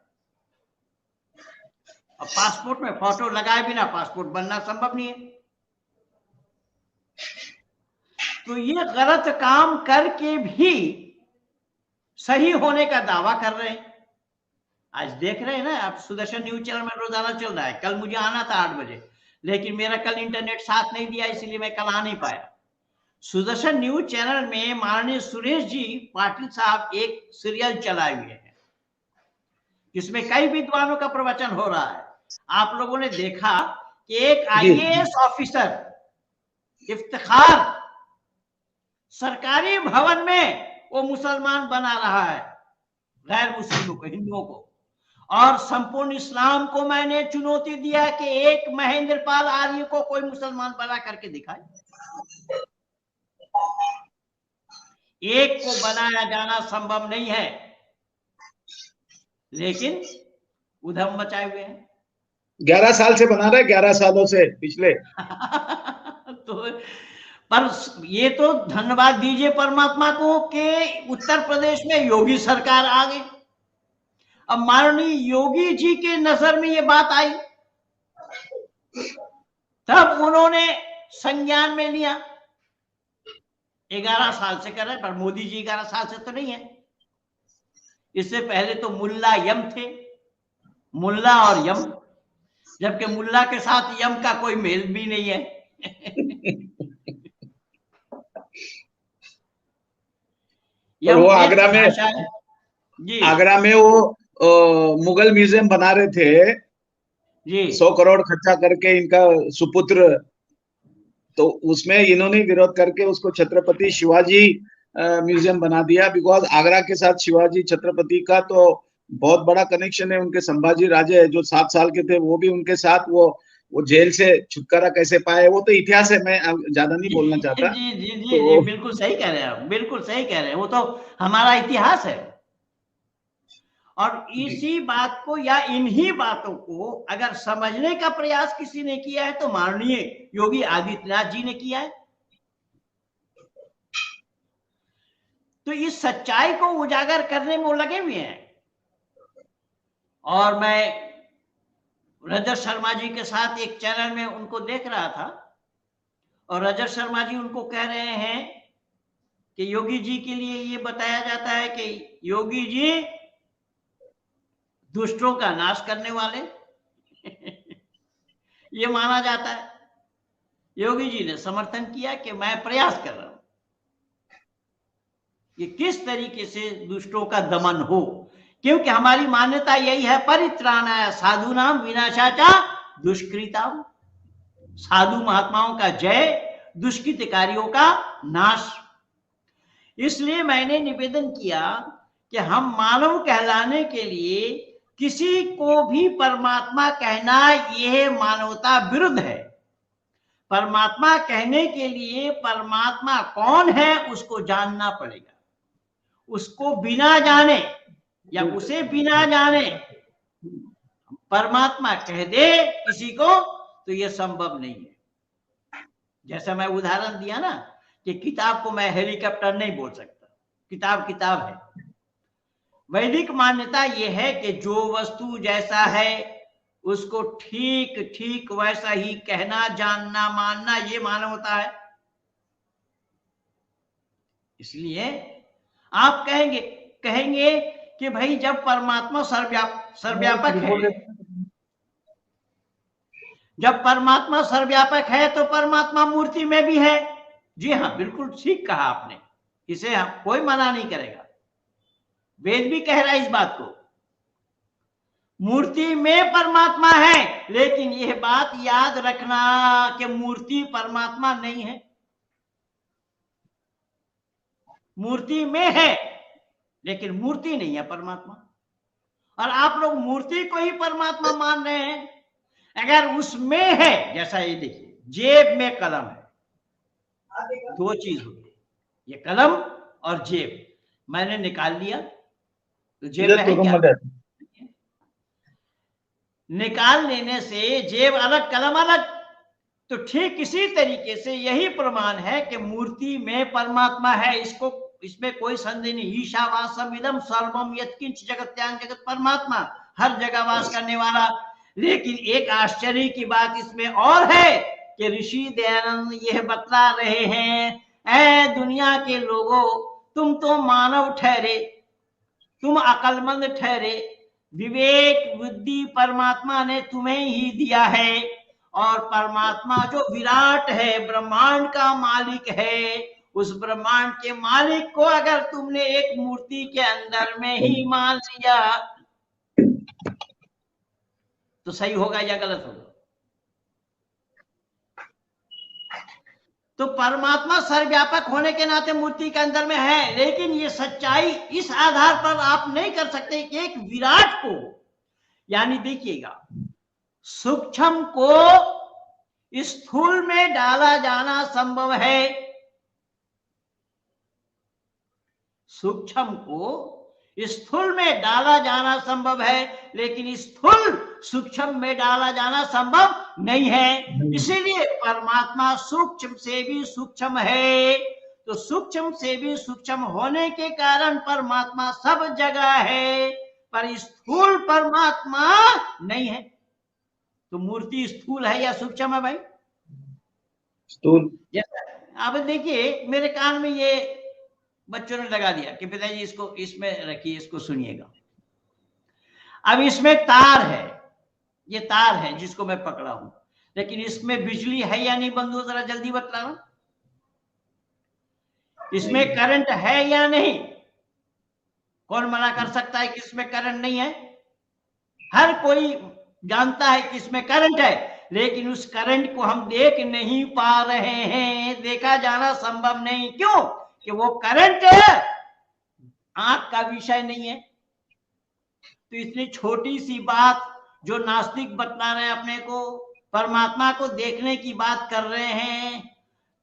अब पासपोर्ट में फोटो लगाए बिना पासपोर्ट बनना संभव नहीं है। तो ये गलत काम करके भी सही होने का दावा कर रहे हैं। आज देख रहे हैं ना आप, सुदर्शन न्यूज चैनल में रोजाना चल रहा है। कल मुझे आना था 8 बजे, लेकिन मेरा कल इंटरनेट साथ नहीं दिया, इसलिए मैं कल आ नहीं पाया। सुदर्शन न्यूज चैनल में माननीय सुरेश जी पाटिल साहब एक सीरियल चलाए हुए हैं, जिसमें कई विद्वानों का प्रवचन हो रहा है। आप लोगों ने देखा कि एक IAS ऑफिसर इफ्तिखार सरकारी भवन में वो मुसलमान बना रहा है गैर मुस्लिमों को, हिंदुओं को। और संपूर्ण इस्लाम को मैंने चुनौती दिया कि एक महेंद्र पाल आर्य को कोई मुसलमान बना करके दिखाए। एक को बनाया जाना संभव नहीं है, लेकिन उधम मचाए हुए हैं। 11 साल से बना रहा है, 11 सालों से पिछले। तो पर ये तो धन्यवाद दीजिए परमात्मा को कि उत्तर प्रदेश में योगी सरकार आ गई। अब माननीय योगी जी के नजर में ये बात आई, तब उन्होंने संज्ञान में लिया। 11 साल से कर रहे, पर मोदी जी 11 साल से तो नहीं है। इससे पहले तो मुल्ला यम थे, मुल्ला और यम, जबकि मुल्ला के साथ यम का कोई मेल भी नहीं है। वो आगरा में जी, आगरा में वो मुगल म्यूजियम बना रहे थे जी, 100 करोड़ खर्चा करके इनका सुपुत्र, तो उसमें इन्होंने विरोध करके उसको छत्रपति शिवाजी म्यूजियम बना दिया। बिकॉज आगरा के साथ शिवाजी छत्रपति का तो बहुत बड़ा कनेक्शन है। उनके संभाजी राजे जो 7 साल के थे, वो भी उनके साथ वो जेल से छुटकारा कैसे पाए, वो तो इतिहास है। मैं ज्यादा नहीं बोलना चाहता। जी जी जी तो जी, बिल्कुल सही कह रहे हैं आप, बिल्कुल सही कह रहे हैं। वो तो हमारा इतिहास है। और इसी बात को या इन्हीं बातों को अगर समझने का प्रयास किसी ने किया है तो माननीय योगी आदित्यनाथ जी ने किया है। तो इस सच्चाई को उजागर करने में वो लगे हुए हैं। और मैं रजत शर्मा जी के साथ एक चैनल में उनको देख रहा था, और रजत शर्मा जी उनको कह रहे हैं कि योगी जी के लिए ये बताया जाता है कि योगी जी दुष्टों का नाश करने वाले ये माना जाता है। योगी जी ने समर्थन किया कि मैं प्रयास कर रहा हूं कि किस तरीके से दुष्टों का दमन हो, क्योंकि हमारी मान्यता यही है, परित्राणाय साधूनाम विनाशाचा दुष्कृताम। साधु महात्माओं का जय, दुष्कृतकारियों का नाश। इसलिए मैंने निवेदन किया कि हम मानव कहलाने के लिए किसी को भी परमात्मा कहना यह मानवता विरुद्ध है। परमात्मा कहने के लिए परमात्मा कौन है उसको जानना पड़ेगा। उसको बिना जाने या उसे बिना जाने परमात्मा कह दे किसी को तो यह संभव नहीं है। जैसा मैं उदाहरण दिया ना कि किताब को मैं हेलीकॉप्टर नहीं बोल सकता, किताब किताब है। वैदिक मान्यता यह है कि जो वस्तु जैसा है उसको ठीक ठीक वैसा ही कहना, जानना, मानना, ये मानवता है। इसलिए आप कहेंगे कि भाई जब परमात्मा सर्वव्यापक है, जब परमात्मा सर्वव्यापक है तो परमात्मा मूर्ति में भी है। जी हाँ, बिल्कुल ठीक कहा आपने, इसे हम कोई मना नहीं करेगा। वेद भी कह रहा है इस बात को, मूर्ति में परमात्मा है। लेकिन यह बात याद रखना कि मूर्ति परमात्मा नहीं है। मूर्ति में है लेकिन मूर्ति नहीं है परमात्मा। और आप लोग मूर्ति को ही परमात्मा मान रहे हैं। अगर उसमें है, जैसा ये देखिए, जेब में कलम है, दो चीज होती है, ये कलम और जेब। मैंने निकाल लिया तो जेब में है क्या? निकाल लेने से जेब अलग कलम अलग, तो ठीक इसी तरीके से यही प्रमाण है कि मूर्ति में परमात्मा है, इसमें कोई संदेह नहीं। ईशावासम इदम सर्वम यत्किंच जगत्यां जगत, परमात्मा हर जगह वास करने वाला। लेकिन एक आश्चर्य की बात इसमें और है कि ऋषि दयानंद यह बतला रहे हैं, ऐ दुनिया के लोगों, तुम तो मानव ठहरे, तुम अकलमंद ठहरे, विवेक बुद्धि परमात्मा ने तुम्हें ही दिया है। और परमात्मा जो विराट है, ब्रह्मांड का मालिक है, उस ब्रह्मांड के मालिक को अगर तुमने एक मूर्ति के अंदर में ही मान लिया तो सही होगा या गलत होगा? तो परमात्मा सर्वव्यापक होने के नाते मूर्ति के अंदर में है, लेकिन ये सच्चाई इस आधार पर आप नहीं कर सकते कि एक विराट को, यानी देखिएगा, सूक्ष्म को स्थूल में डाला जाना संभव है, सूक्ष्म को स्थूल में डाला जाना संभव है, लेकिन स्थूल सूक्ष्म में डाला जाना संभव नहीं है। इसीलिए परमात्मा सूक्ष्म से भी सूक्ष्म है। तो सूक्ष्म से भी सूक्ष्म होने के कारण परमात्मा सब जगह है, पर स्थूल परमात्मा नहीं है। तो मूर्ति स्थूल है या सूक्ष्म है भाई? स्थूल। अब देखिए, मेरे कान में ये बच्चों ने लगा दिया कि पिताजी इसको इसमें रखिए, इसको सुनिएगा। अब इसमें तार है, ये तार है जिसको मैं पकड़ा हूं, लेकिन इसमें बिजली है या नहीं बंधु, जरा जल्दी बतलाना। इसमें करंट है या नहीं? कौन मना कर सकता है कि इसमें करंट नहीं है? हर कोई जानता है कि इसमें करंट है, लेकिन उस करंट को हम देख नहीं पा रहे हैं, देखा जाना संभव नहीं। क्यों? कि वो करंट आंख का विषय नहीं है। तो इतनी छोटी सी बात जो नास्तिक बतला रहे हैं अपने को, परमात्मा को देखने की बात कर रहे हैं,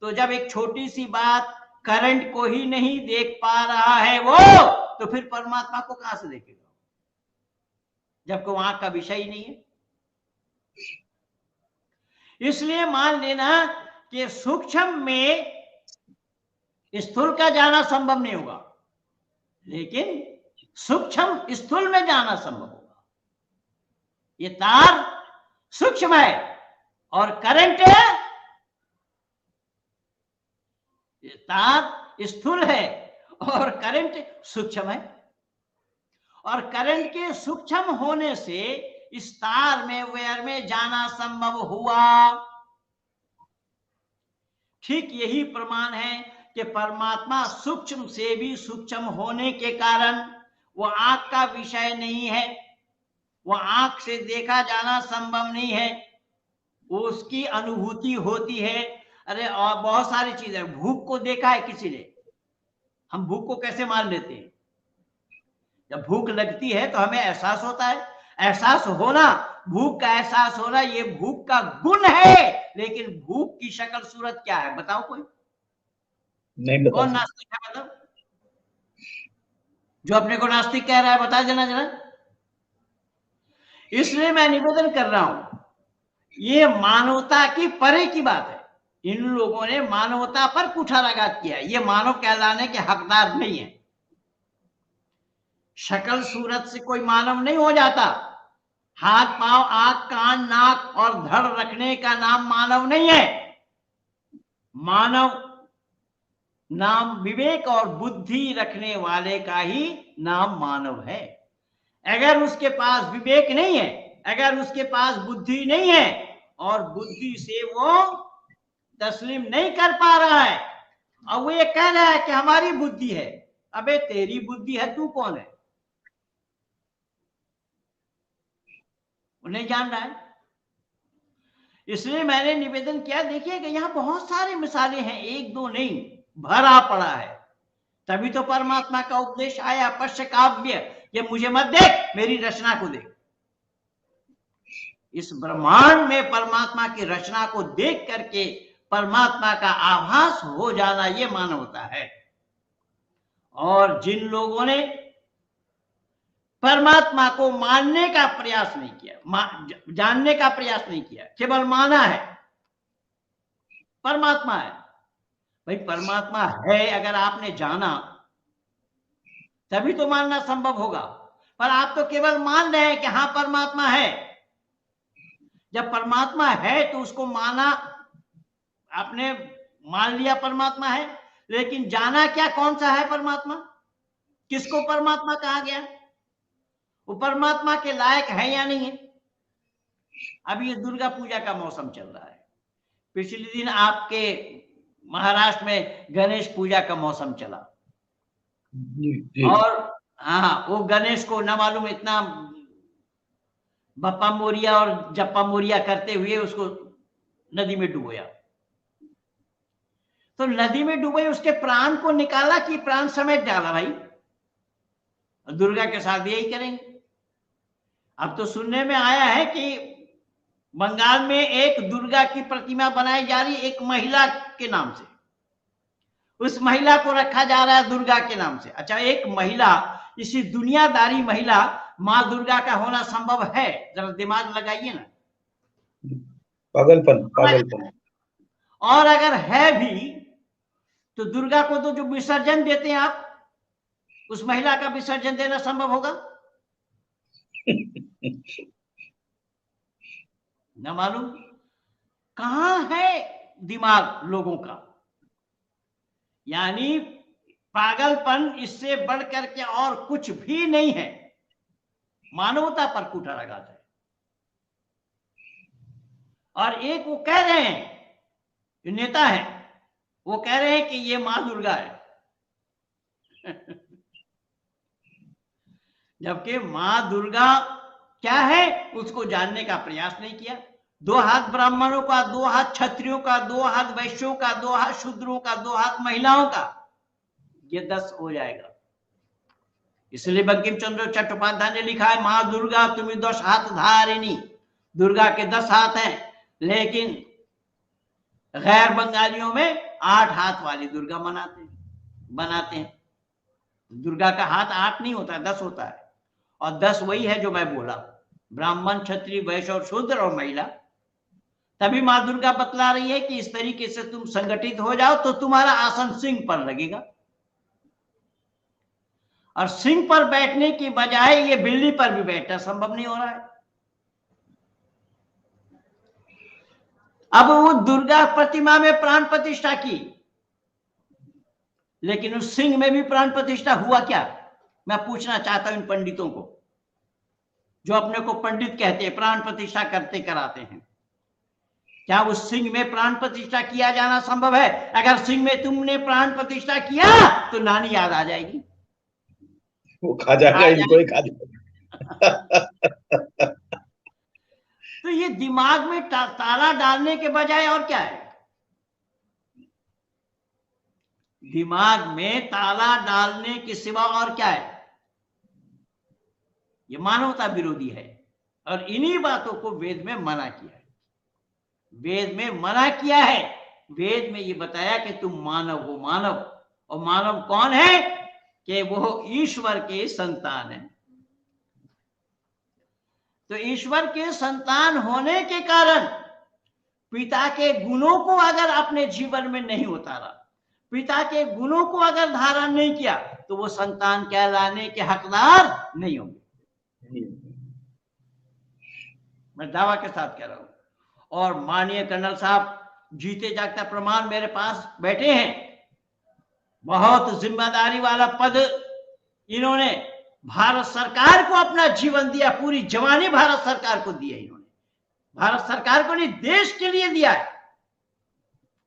तो जब एक छोटी सी बात करंट को ही नहीं देख पा रहा है वो, तो फिर परमात्मा को कहां से देखेगा, जबकि वो आंख का विषय ही नहीं है। इसलिए मान लेना कि सूक्ष्म में स्थूल का जाना संभव नहीं होगा, लेकिन सूक्ष्म स्थूल में जाना संभव होगा। ये तार सूक्ष्म है और करंट है, ये तार स्थूल है और करंट सूक्ष्म है। और करंट के सूक्ष्म होने से इस तार में वायर में जाना संभव हुआ। ठीक यही प्रमाण है कि परमात्मा सूक्ष्म से भी सूक्ष्म होने के कारण वो आंख का विषय नहीं है, वो आंख से देखा जाना संभव नहीं है, उसकी अनुभूति होती है। अरे और बहुत सारी चीजें, भूख को देखा है किसी ने? हम भूख को कैसे मान लेते हैं? जब भूख लगती है तो हमें एहसास होता है। एहसास होना, भूख का एहसास होना, ये भूख का गुण है, लेकिन भूख की शक्ल सूरत क्या है बताओ कोई? नहीं बता। कौन नास्तिक है मतलब? जो अपने को नास्तिक कह रहा है बता देना जरा। इसलिए मैं निवेदन कर रहा हूं, ये मानवता की परे की बात है। इन लोगों ने मानवता पर कुठाराघात किया। ये मानव कहलाने के हकदार नहीं है। शक्ल सूरत से कोई मानव नहीं हो जाता। हाथ पांव आंख कान नाक और धड़ रखने का नाम मानव नहीं है। मानव नाम विवेक और बुद्धि रखने वाले का ही नाम मानव है। अगर उसके पास विवेक नहीं है, अगर उसके पास बुद्धि नहीं है और बुद्धि से वो तस्लीम नहीं कर पा रहा है और वो ये कह रहा है कि हमारी बुद्धि है, अबे तेरी बुद्धि है, तू कौन है? वो नहीं जान रहा है। इसलिए मैंने निवेदन किया, देखिएगा यहां बहुत सारी मिसालें हैं, एक दो नहीं, भरा पड़ा है। तभी तो परमात्मा का उपदेश आया, पश्य काव्य, ये मुझे मत देख, मेरी रचना को देख। इस ब्रह्मांड में परमात्मा की रचना को देख करके परमात्मा का आभास हो जाना, ये मानवता है। और जिन लोगों ने परमात्मा को मानने का प्रयास नहीं किया, जानने का प्रयास नहीं किया, केवल माना है, परमात्मा है। भाई परमात्मा है अगर आपने जाना तभी तो मानना संभव होगा, पर आप तो केवल मान रहे हैं कि हाँ परमात्मा है। जब परमात्मा है तो उसको माना, आपने मान लिया परमात्मा है, लेकिन जाना क्या, कौन सा है परमात्मा, किसको परमात्मा कहा गया, वो परमात्मा के लायक है या नहीं है। अभी ये दुर्गा पूजा का मौसम चल रहा है, पिछले दिन आपके महाराष्ट्र में गणेश पूजा का मौसम चला। और हाँ, वो गणेश को न मालूम इतना बप्पा मोरिया और जप्पा मोरिया करते हुए उसको नदी में डुबोया। तो नदी में डूबे, उसके प्राण को निकाला कि प्राण समेट डाला। भाई दुर्गा के साथ भी यही करेंगे। अब तो सुनने में आया है कि बंगाल में एक दुर्गा की प्रतिमा बनाई जा रही है एक महिला के नाम से, उस महिला को रखा जा रहा है दुर्गा के नाम से। अच्छा, एक महिला, इसी दुनियादारी महिला मां दुर्गा का होना संभव है? जरा दिमाग लगाइए ना। पागलपन, पागलपन। और अगर है भी तो दुर्गा को तो जो विसर्जन देते हैं आप, उस महिला का विसर्जन देना संभव होगा? न मालूम कहां है दिमाग लोगों का। यानी पागलपन इससे बढ़कर के और कुछ भी नहीं है, मानवता पर कुठाराघात है। और एक वो कह रहे हैं, जो नेता है, वो कह रहे हैं कि ये मां दुर्गा है जबकि मां दुर्गा क्या है उसको जानने का प्रयास नहीं किया। 2 हाथ ब्राह्मणों का, 2 हाथ क्षत्रियों का, 2 हाथ वैश्यों का, 2 हाथ शूद्रों का, 2 हाथ महिलाओं का, ये 10 हो जाएगा। इसलिए बंकिम चंद्र चट्टोपाध्याय ने लिखा है, मां दुर्गा तुम्हें 10 हाथ धारिणी। दुर्गा के 10 हाथ हैं, लेकिन गैर बंगालियों में 8 हाथ वाली दुर्गा बनाते हैं। दुर्गा का हाथ 8 नहीं होता, 10 होता है। और 10 वही है जो मैं बोला, ब्राह्मण, क्षत्रिय, वैश्य और शूद्र और महिला। तभी मां दुर्गा बतला रही है कि इस तरीके से तुम संगठित हो जाओ तो तुम्हारा आसन सिंह पर लगेगा। और सिंह पर बैठने की बजाय ये बिल्ली पर भी बैठना संभव नहीं हो रहा है। अब वो दुर्गा प्रतिमा में प्राण प्रतिष्ठा की, लेकिन उस सिंह में भी प्राण प्रतिष्ठा हुआ क्या? मैं पूछना चाहता हूं इन पंडितों को, जो अपने को पंडित कहते हैं, प्राण प्रतिष्ठा करते कराते हैं, क्या उस सिंह में प्राण प्रतिष्ठा किया जाना संभव है? अगर सिंह में तुमने प्राण प्रतिष्ठा किया तो नानी याद आ जाएगी, वो खा जाएगा, इनको ही खा जाएगा। तो ये दिमाग में ताला डालने के बजाय और क्या है? दिमाग में ताला डालने के सिवा और क्या है? ये मानवता विरोधी है। और इन्हीं बातों को वेद में मना किया है। वेद में मना किया है। वेद में ये बताया कि तुम मानव हो। मानव, और मानव कौन है? कि वो ईश्वर के संतान है। तो ईश्वर के संतान होने के कारण पिता के गुणों को अगर अपने जीवन में नहीं उतारा, पिता के गुणों को अगर धारण नहीं किया, तो वो संतान कहलाने के हकदार नहीं होंगे। मैं दावा के साथ कह रहा हूं। और माननीय कर्नल साहब जीते जागता प्रमाण मेरे पास बैठे हैं। बहुत जिम्मेदारी वाला पद इन्होंने भारत सरकार को अपना जीवन दिया, पूरी जवानी भारत सरकार को दिया इन्होंने। भारत सरकार को नहीं, देश के लिए दिया है।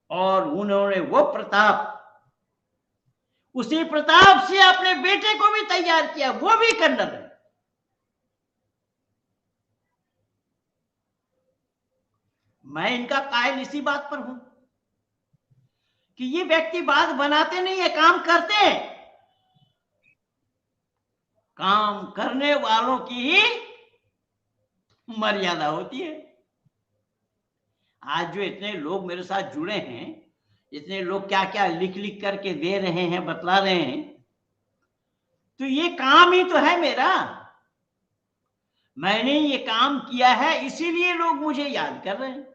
और उन्होंने वो प्रताप, उसी प्रताप से अपने बेटे को भी तैयार किया, वो भी कर्नल है। मैं इनका कायल इसी बात पर हूं कि ये व्यक्ति बात बनाते नहीं है, काम करते हैं। काम करने वालों की ही मर्यादा होती है। आज जो इतने लोग मेरे साथ जुड़े हैं, इतने लोग क्या क्या लिख लिख करके दे रहे हैं, बतला रहे हैं, तो ये काम ही तो है मेरा। मैंने ये काम किया है, इसीलिए लोग मुझे याद कर रहे हैं।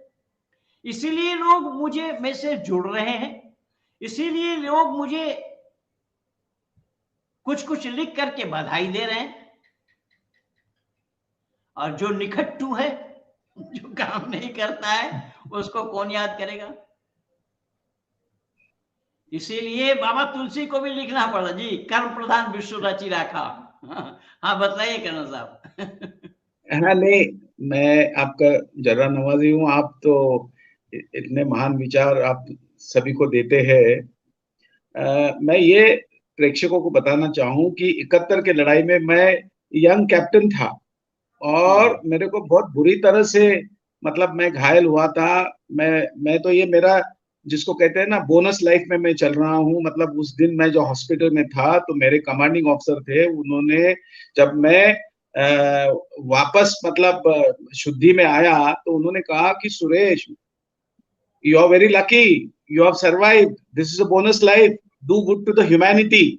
इसीलिए लोग मुझे में से जुड़ रहे हैं, इसीलिए लोग मुझे कुछ कुछ लिख करके बधाई दे रहे हैं। और जो निखट्टू है, जो काम नहीं करता है, उसको कौन याद करेगा? इसीलिए बाबा तुलसी को भी लिखना पड़ा जी, कर्म प्रधान विश्व रचि राखा। हाँ बताइए कर्नल साहब। हाँ नहीं, मैं आपका जरा नवाजी हूँ। आप तो इतने महान विचार आप सभी को देते हैं। मैं ये प्रेक्षकों को बताना चाहूँ कि 71 के लड़ाई में मैं यंग कैप्टन था और मेरे को बहुत बुरी तरह से, मतलब मैं घायल हुआ था। मैं तो ये मेरा जिसको कहते हैं ना बोनस लाइफ में मैं चल रहा हूँ। मतलब उस दिन मैं जो हॉस्पिटल में था तो मेरे कमांडिंग ऑफिसर थे, उन्होंने जब मैं वापस मतलब शुद्धि में आया तो उन्होंने कहा कि Suresh, you are very lucky, you have survived, this is a bonus life, do good to the humanity.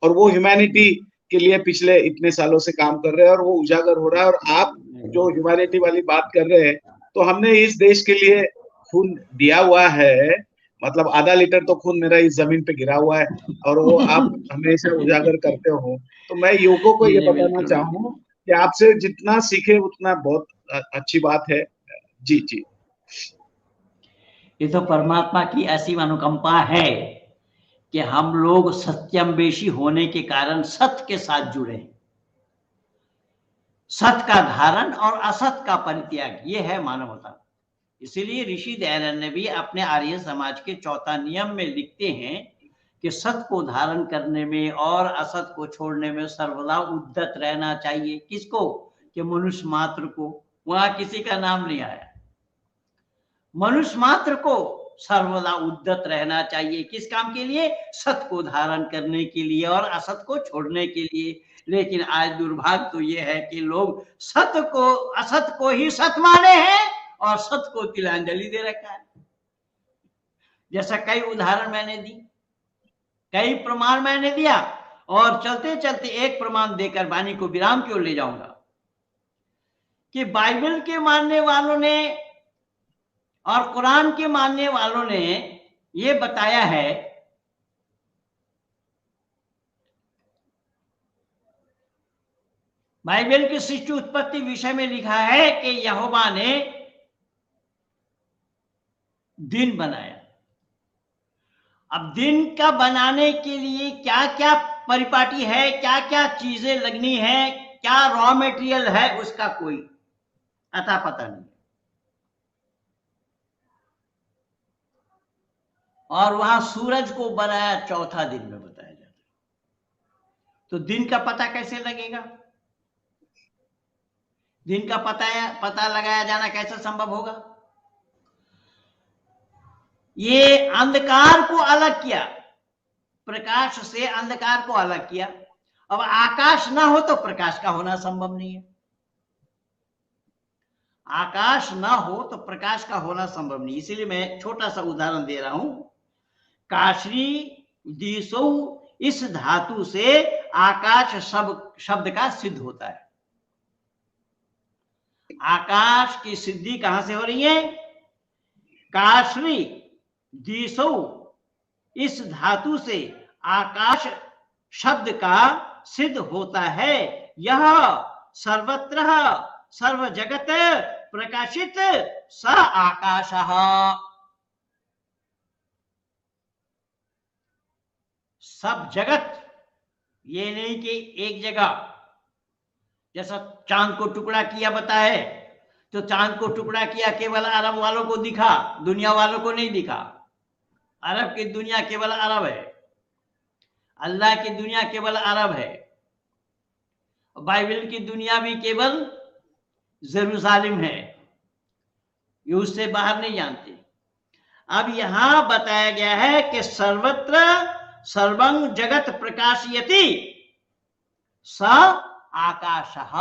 और वो ह्यूमैनिटी के लिए पिछले इतने सालों से काम कर रहे हैं और वो उजागर हो रहा है। और आप जो ह्यूमैनिटी वाली बात कर रहे हैं, तो हमने इस देश के लिए खून दिया हुआ है। मतलब आधा लीटर तो खून मेरा इस जमीन पे गिरा हुआ है और वो आप हमेशा उजागर करते हो। तो मैं युवकों को जी ये जी, बताना बिल्कुल चाहूँ कि आपसे जितना सीखे उतना बहुत अच्छी बात है। जी जी। ये तो परमात्मा की ऐसी अनुकंपा है कि हम लोग सत्यमवेशी होने के कारण सत्य के साथ जुड़े, सत्य का धारण और असत का परित्याग, ये है मानवता। इसीलिए ऋषि दयानंद ने भी अपने आर्य समाज के चौथा नियम में लिखते हैं कि सत्य को धारण करने में और असत को छोड़ने में सर्वदा उद्यत रहना चाहिए। किसको? कि मनुष्य मात्र को। वहां किसी का नाम नहीं आया। मनुष्य मात्र को सर्वदा उद्यत रहना चाहिए। किस काम के लिए? सत्य को धारण करने के लिए और असत को छोड़ने के लिए। लेकिन आज दुर्भाग्य तो ये है कि लोग सत्य को, असत को ही सत्य माने हैं और सत्य को तिलांजलि दे रखा है। जैसा कई उदाहरण मैंने दी, कई प्रमाण मैंने दिया, और चलते चलते एक प्रमाण देकर वाणी को विराम की ओर ले जाऊंगा कि बाइबल के मानने वालों ने और कुरान के मानने वालों ने ये बताया है बाइबल की सृष्टि उत्पत्ति विषय में लिखा है कि यहोवा ने दिन बनाया। अब दिन का बनाने के लिए क्या क्या परिपाटी है, क्या क्या चीजें लगनी है, क्या रॉ मटेरियल है, उसका कोई अता पता नहीं। और वहां सूरज को बनाया चौथा दिन में बताया जाता है। तो दिन का पता कैसे लगेगा? दिन का पता लगाया जाना कैसे संभव होगा? ये अंधकार को अलग किया, प्रकाश से अंधकार को अलग किया। अब आकाश ना हो तो प्रकाश का होना संभव नहीं है। आकाश ना हो तो प्रकाश का होना संभव नहीं। इसीलिए मैं छोटा सा उदाहरण दे रहा हूं। काश्री दिशो, इस धातु से आकाश शब्द का सिद्ध होता है। आकाश की सिद्धि कहां से हो रही है? काश्री दिशो, इस धातु से आकाश शब्द का सिद्ध होता है। यह सर्वत्र सर्व जगत प्रकाशित स आकाशः। सब जगत, ये नहीं कि एक जगह। जैसा चांद को टुकड़ा किया बताया है, तो चांद को टुकड़ा किया केवल अरब वालों को दिखा, दुनिया वालों को नहीं दिखा। अरब की दुनिया केवल अरब है, अल्लाह की दुनिया केवल अरब है, बाइबल की दुनिया भी केवल जेरूसलम है, ये उससे बाहर नहीं जानते। अब यहां बताया गया है कि सर्वत्र सर्वं जगत प्रकाशयति स आकाशः।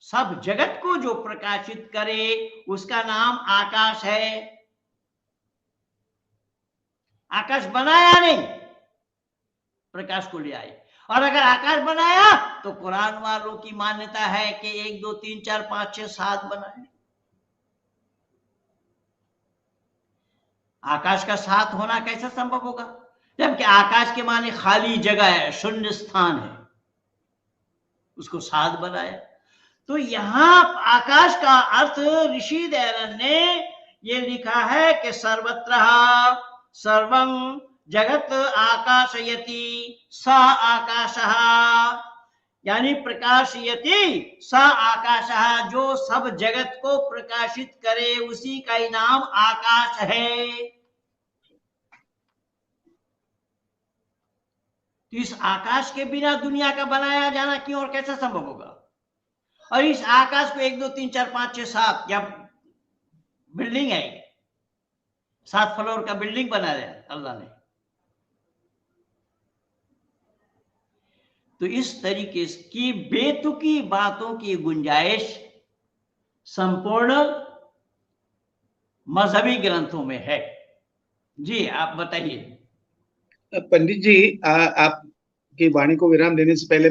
सब जगत को जो प्रकाशित करे उसका नाम आकाश है। आकाश बनाया नहीं, प्रकाश को ले आए। और अगर आकाश बनाया तो कुरान वालों की मान्यता है कि 1 2 3 4 5 6 7 बनाए। आकाश का साथ होना कैसे संभव होगा, जबकि आकाश के माने खाली जगह है, शून्य स्थान है, उसको साथ बनाया। तो यहां आकाश का अर्थ ऋषि दयानंद ने ये लिखा है कि सर्वत्र सर्वं जगत आकाशयति स आकाशः, यानी प्रकाशयति स आकाशः, जो सब जगत को प्रकाशित करे उसी का ही नाम आकाश है। तो इस आकाश के बिना दुनिया का बनाया जाना क्यों और कैसे संभव होगा? और इस आकाश को 1 2 3 4 5 6 7 या बिल्डिंग है, 7 फ्लोर का बिल्डिंग बना दिया अल्लाह ने। तो इस तरीके की बेतुकी बातों की गुंजाइश संपूर्ण मजहबी ग्रंथों में है। जी आप बताइए। पंडित जी, आपकी वाणी को विराम देने से पहले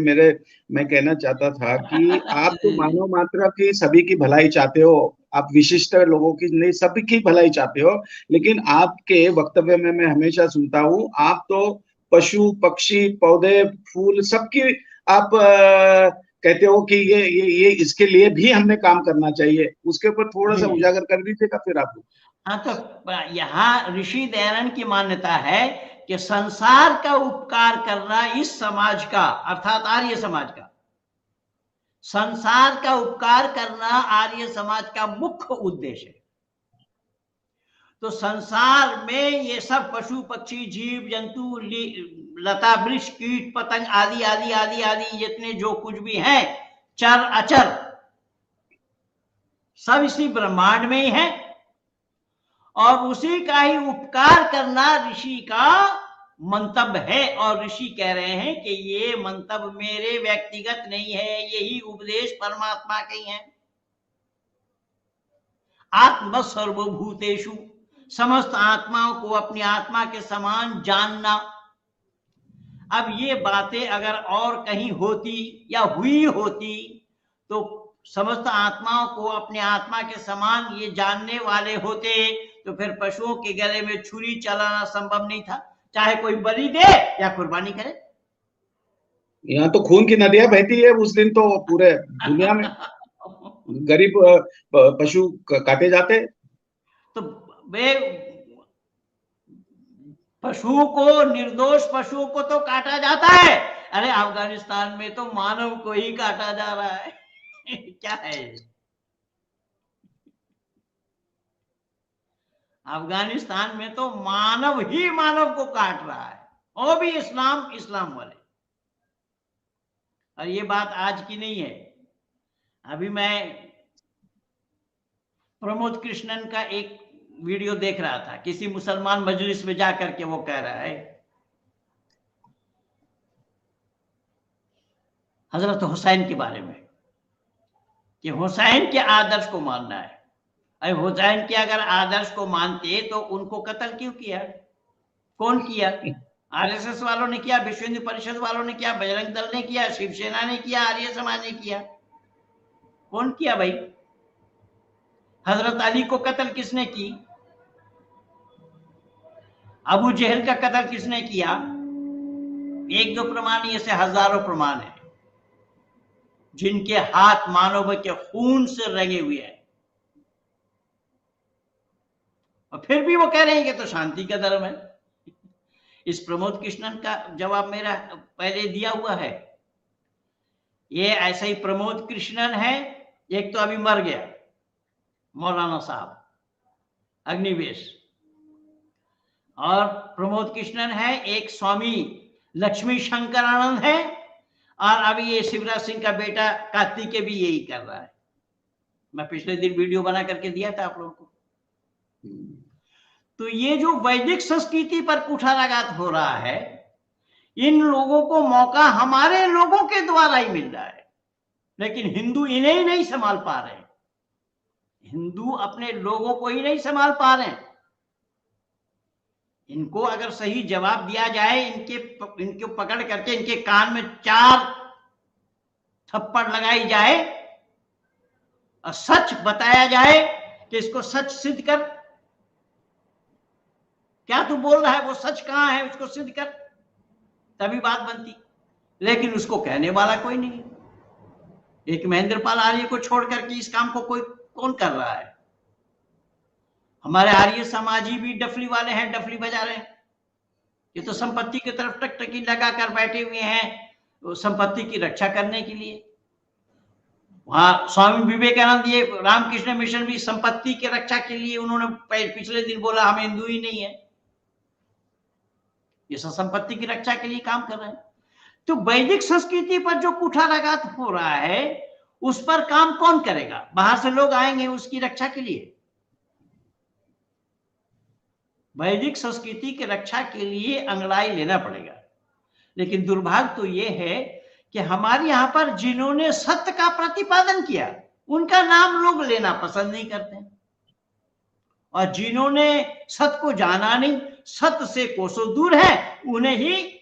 मैं कहना चाहता था कि आप तो मानव मात्रा की सभी की भलाई चाहते हो, आप विशिष्ट लोगों की नहीं, सभी की भलाई चाहते हो, लेकिन आपके वक्तव्य में मैं हमेशा सुनता हूँ आप तो पशु पक्षी पौधे फूल सबकी आप कहते हो कि ये इसके लिए भी हमने काम करना चाहिए। उसके ऊपर थोड़ा सा उजागर कर दीजिएगा फिर आप। हाँ, तो यहाँ ऋषि दयानंद की मान्यता है कि संसार का उपकार करना इस समाज का, अर्थात आर्य समाज का, संसार का उपकार करना आर्य समाज का मुख्य उद्देश्य है। तो संसार में ये सब पशु पक्षी जीव जंतु लता वृक्ष कीट पतंग आदि आदि आदि आदि जितने जो कुछ भी हैं, चर अचर, सब इसी ब्रह्मांड में ही है, और उसी का ही उपकार करना ऋषि का मंतव्य है। और ऋषि कह रहे हैं कि ये मंतव्य मेरे व्यक्तिगत नहीं है, यही उपदेश परमात्मा के ही है। आत्म सर्वभूतेषु, समस्त आत्माओं को अपनी आत्मा के समान जानना। अब ये बातें अगर और कहीं होती या हुई होती तो समस्त आत्माओं को अपने आत्मा के समान ये जानने वाले होते तो फिर पशुओं के गले में छुरी चलाना संभव नहीं था, चाहे कोई बलि दे या कुर्बानी करे। यहाँ तो खून की नदियां बहती है उस दिन, तो पूरे दुनिया में गरीब पशु काटे जाते। तो वे पशुओं को, निर्दोष पशुओं को तो काटा जाता है। अरे अफगानिस्तान में तो मानव को ही काटा जा रहा है। क्या है? अफगानिस्तान में तो मानव ही मानव को काट रहा है, और भी इस्लाम वाले। और ये बात आज की नहीं है। अभी मैं प्रमोद कृष्णन का एक वीडियो देख रहा था, किसी मुसलमान मजलिस में जाकर के वो कह रहा है हजरत हुसैन के बारे में कि हुसैन के आदर्श को मानना है। अरे हुसैन के अगर आदर्श को मानते तो उनको कत्ल क्यों किया? कौन किया? आरएसएस वालों ने किया, विश्व हिंदू परिषद वालों ने किया, बजरंग दल ने किया, शिवसेना ने किया, आर्य समाज ने किया। कौन किया भाई? हजरत अली को कत्ल किसने की? अबू जहल का कत्ल किसने किया? 1 2 प्रमाण, ऐसे हजारों प्रमाण है जिनके हाथ मानव के खून से रंगे हुए हैं, और फिर भी वो कह रहे हैं कि तो शांति का धर्म है। इस प्रमोद कृष्णन का जवाब मेरा पहले दिया हुआ है। ये ऐसा ही प्रमोद कृष्णन है, एक तो अभी मर गया मौलाना साहब अग्निवेश, और प्रमोद कृष्णन है एक स्वामी लक्ष्मी शंकरानंद है, और अभी ये शिवराज सिंह का बेटा कार्तिकेय भी यही कर रहा है। मैं पिछले दिन वीडियो बना करके दिया था आप लोगों को। तो ये जो वैदिक संस्कृति पर कुठाराघात हो रहा है, इन लोगों को मौका हमारे लोगों के द्वारा ही मिल रहा है, लेकिन हिंदू इन्हें ही नहीं संभाल पा रहे। हिंदू अपने लोगों को ही नहीं संभाल पा रहे। इनको अगर सही जवाब दिया जाए, इनको पकड़ करके इनके कान में 4 थप्पड़ लगाई जाए और सच बताया जाए कि इसको सच सिद्ध कर, क्या तू बोल रहा है, वो सच कहाँ है, उसको सिद्ध कर, तभी बात बनती। लेकिन उसको कहने वाला कोई नहीं। एक महेंद्र पाल आर्य को छोड़ करके इस काम को कोई कौन कर रहा है? हमारे आर्य समाजी भी डफली वाले हैं, डफली बजा रहे हैं। ये तो संपत्ति की तरफ टकटकी लगा कर बैठे हुए हैं, संपत्ति की रक्षा करने के लिए। वहां स्वामी विवेकानंद, ये रामकृष्ण मिशन भी संपत्ति की रक्षा के लिए उन्होंने पिछले दिन बोला हम हिंदू ही नहीं है, ये सब संपत्ति की रक्षा के लिए काम कर रहे हैं। तो वैदिक संस्कृति पर जो कुठाराघात हो रहा है उस पर काम कौन करेगा? बाहर से लोग आएंगे उसकी रक्षा के लिए। वैदिक संस्कृति की रक्षा के लिए अंगड़ाई लेना पड़ेगा। लेकिन दुर्भाग्य तो ये है कि हमारे यहाँ पर जिन्होंने सत्य का प्रतिपादन किया उनका नाम लोग लेना पसंद नहीं करते, और जिन्होंने सत्य को जाना नहीं, सत्य से कोसों दूर है, उन्हें ही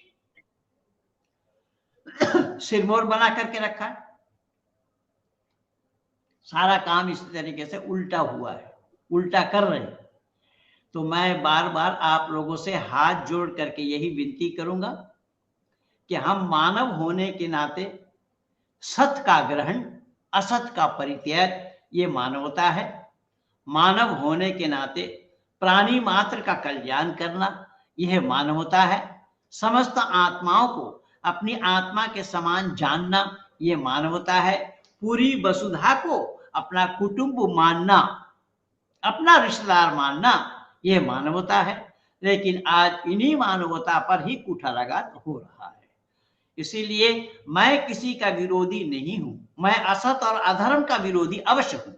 सिरमौर बना करके रखा है। सारा काम इस तरीके से उल्टा हुआ है, उल्टा कर रहे हैं। तो मैं बार बार आप लोगों से हाथ जोड़ करके यही विनती करूंगा कि हम मानव होने के नाते सत्य का ग्रहण, असत्य का परित्याग, ये मानवता है। मानव होने के नाते प्राणी मात्र का कल्याण करना, यह मानवता है। समस्त आत्माओं को अपनी आत्मा के समान जानना, ये मानवता है। पूरी वसुधा को अपना कुटुंब मानना, अपना रिश्तेदार मानना, ये मानवता है। लेकिन आज इन्हीं मानवता पर ही कुठाराघात हो रहा है। इसीलिए मैं किसी का विरोधी नहीं हूं, मैं असत और अधर्म का विरोधी अवश्य हूं।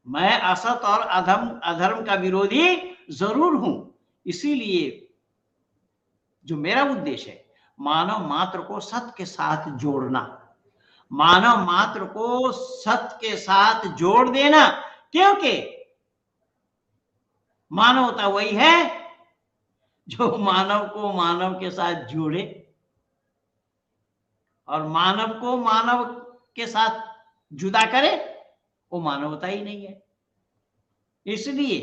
मैं असत और अधर्म का विरोधी जरूर हूं। इसीलिए जो मेरा उद्देश्य है, मानव मात्र को सत्य के साथ जोड़ना, मानव मात्र को सत्य के साथ जोड़ देना। क्योंकि मानवता वही है जो मानव को मानव के साथ जोड़े, और मानव को मानव के साथ जुदा करे, वो मानवता ही नहीं है। इसलिए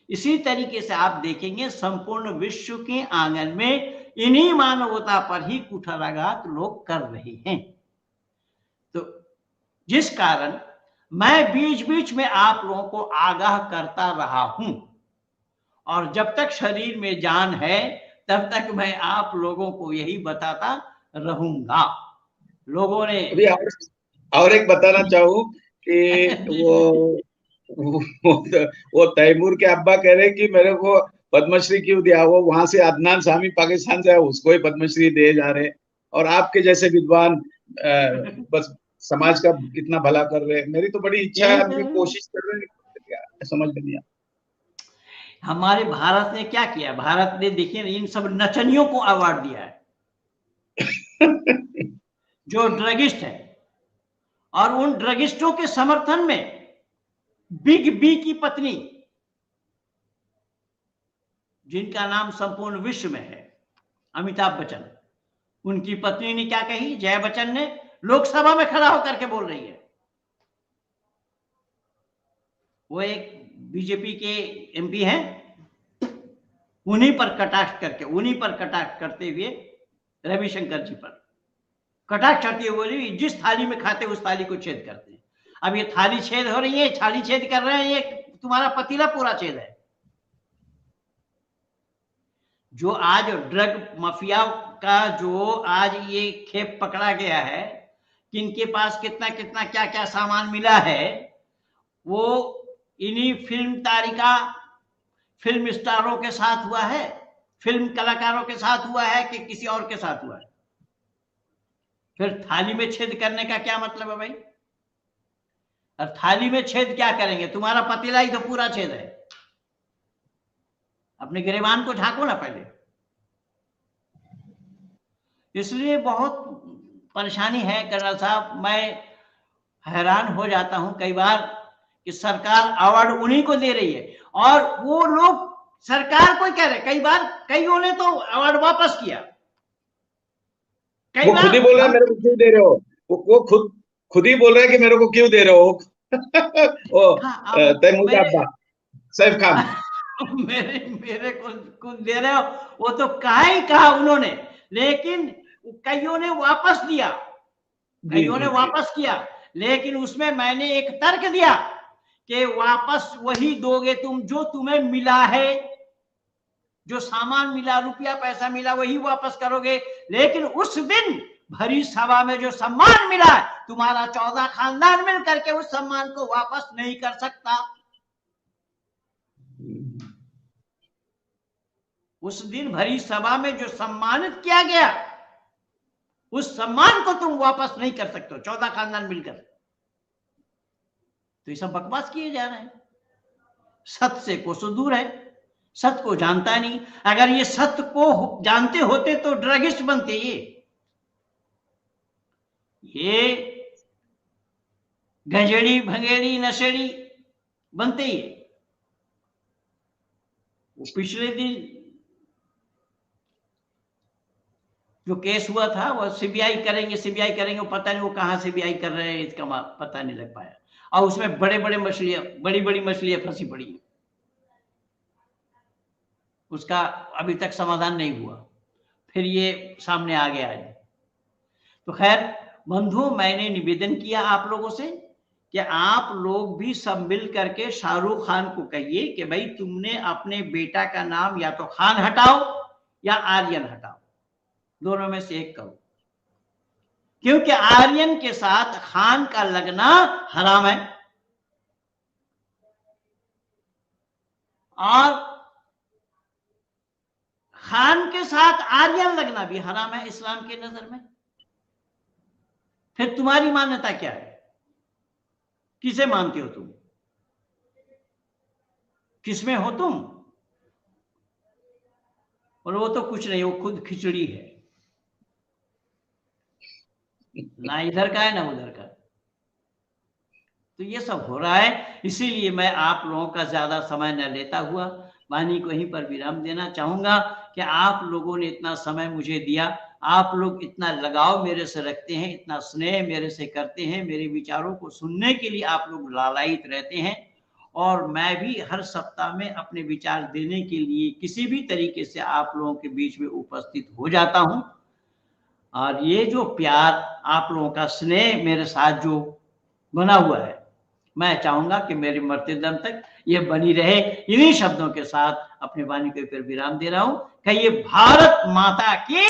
इसी तरीके से आप देखेंगे संपूर्ण विश्व के आंगन में इन्हीं मानवता पर ही कुठाराघात लोग कर रहे हैं। तो जिस कारण मैं बीच बीच में आप लोगों को आगाह करता रहा हूं, और जब तक शरीर में जान है तब तक मैं आप लोगों को यही बताता रहूंगा। लोगों ने अभी और एक बताना चाहूं कि वो तैमूर के अब्बा कह रहे कि मेरे को पद्मश्री क्यों दिया, वो वहां से अदनान सामी पाकिस्तान से उसको ही पद्मश्री दिए जा रहे, और आपके जैसे विद्वान बस समाज का कितना भला कर रहे हैं। मेरी तो बड़ी इच्छा है, अपनी कोशिश कर रहे हैं, समझ में नहीं आता। हमारे भारत ने क्या किया? भारत ने देखिए इन सब नचनियों को अवार्ड दिया है जो ड्रगिस्ट है, और उन ड्रगिस्टों के समर्थन में बिग बी की पत्नी, जिनका नाम संपूर्ण विश्व में है, अमिताभ बच्चन, उनकी पत्नी ने क्या कही? जया बच्चन ने लोकसभा में खड़ा होकर के बोल रही है। वो एक बीजेपी के एमपी हैं, उन्हीं पर कटाक्ष करके, उन्हीं पर कटाक्ष करते हुए रविशंकर जी पर कटाक्ष करते हुए बोली जिस थाली में खाते उस थाली को छेद करते हैं। अब ये थाली छेद हो रही है, थाली छेद कर रहे हैं, ये तुम्हारा पतीला पूरा छेद है। जो आज ड्रग माफिया का जो आज ये खेप पकड़ा गया है, किनके पास कितना कितना क्या क्या सामान मिला है, वो इन्हीं फिल्म तारिका, फिल्म स्टारों के साथ हुआ है, फिल्म कलाकारों के साथ हुआ है कि किसी और के साथ हुआ है। फिर थाली में छेद करने का क्या मतलब है भाई? और थाली में छेद क्या करेंगे? तुम्हारा पतीला ही तो पूरा छेद है। अपने गिरेबान को झांको ना पहले। इसलिए बहुत परेशानी है कर्नल साहब। मैं हैरान हो जाता हूं कई बार कि सरकार अवार्ड उन्हीं को दे रही है, और वो लोग सरकार को कह रहे, कई बार कईयों ने तो अवार्ड वापस किया। वो खुद ही बोल रहे हैं मेरे को क्यों दे रहे हो, वो खुद ही बोल रहे हैं कि मेरे को क्यों दे रहे हो। वो तैमूर का अब्बा सैफ खान मेरे मेरे को कुछ दे रहे हो, वो तो कहा ही कहा उन्होंने, लेकिन कईयों ने वापस दिया, कईयों ने वापस किया, लेकिन उसमें मैंने एक तर्क दिया कि वापस वही दोगे तुम जो तुम्हें मिला है, जो सामान मिला, रुपया पैसा मिला, वही वापस करोगे। लेकिन उस दिन भरी सभा में जो सम्मान मिला, तुम्हारा 14 खानदान मिल करके उस सम्मान को वापस नहीं कर सकता। उस दिन भरी सभा में जो सम्मानित किया गया, उस सम्मान को तुम वापस नहीं कर सकते हो, 14 खानदान मिलकर। तो ये सब बकवास किए जा रहे हैं, सत्य से कोसों दूर है, सत्य को जानता नहीं। अगर ये सत्य को जानते होते तो ड्रगिस्ट बनते, ये गंजेड़ी भंगेड़ी नशेड़ी बनते ही। वो पिछले दिन जो केस हुआ था, वो सीबीआई करेंगे, वो पता नहीं वो कहां सीबीआई कर रहे हैं, इसका पता नहीं लग पाया। और उसमें बड़ी बड़ी मछलियां फंसी पड़ी है, उसका अभी तक समाधान नहीं हुआ, फिर ये सामने आ गया है। तो खैर बंधुओं, मैंने निवेदन किया आप लोगों से कि आप लोग भी सब मिल करके शाहरुख खान को कहिए कि भाई तुमने अपने बेटा का नाम या तो खान हटाओ या आर्यन हटाओ, दोनों में से एक करो, क्योंकि आर्यन के साथ खान का लगना हराम है और खान के साथ आर्यन लगना भी हराम है इस्लाम के नजर में। फिर तुम्हारी मान्यता क्या है? किसे मानते हो तुम? किसमें हो तुम? और वो तो कुछ नहीं, वो खुद खिचड़ी है, ना इधर का है ना उधर का। तो ये सब हो रहा है, इसीलिए मैं आप लोगों का ज्यादा समय न लेता हुआ वाणी को यहीं पर विराम देना चाहूंगा कि आप लोगों ने इतना समय मुझे दिया, आप लोग इतना लगाव मेरे से रखते हैं, इतना स्नेह मेरे से करते हैं, मेरे विचारों को सुनने के लिए आप लोग लालायित रहते हैं। और मैं भी हर सप्ताह में अपने विचार देने के लिए किसी भी तरीके से आप लोगों के बीच में उपस्थित हो जाता हूं। और ये जो प्यार, आप लोगों का स्नेह मेरे साथ जो बना हुआ है, मैं चाहूंगा कि मेरे मरते दम तक ये बनी रहे। इन्हीं शब्दों के साथ अपनी वाणी को फिर विराम दे रहा हूं। कहिए भारत माता की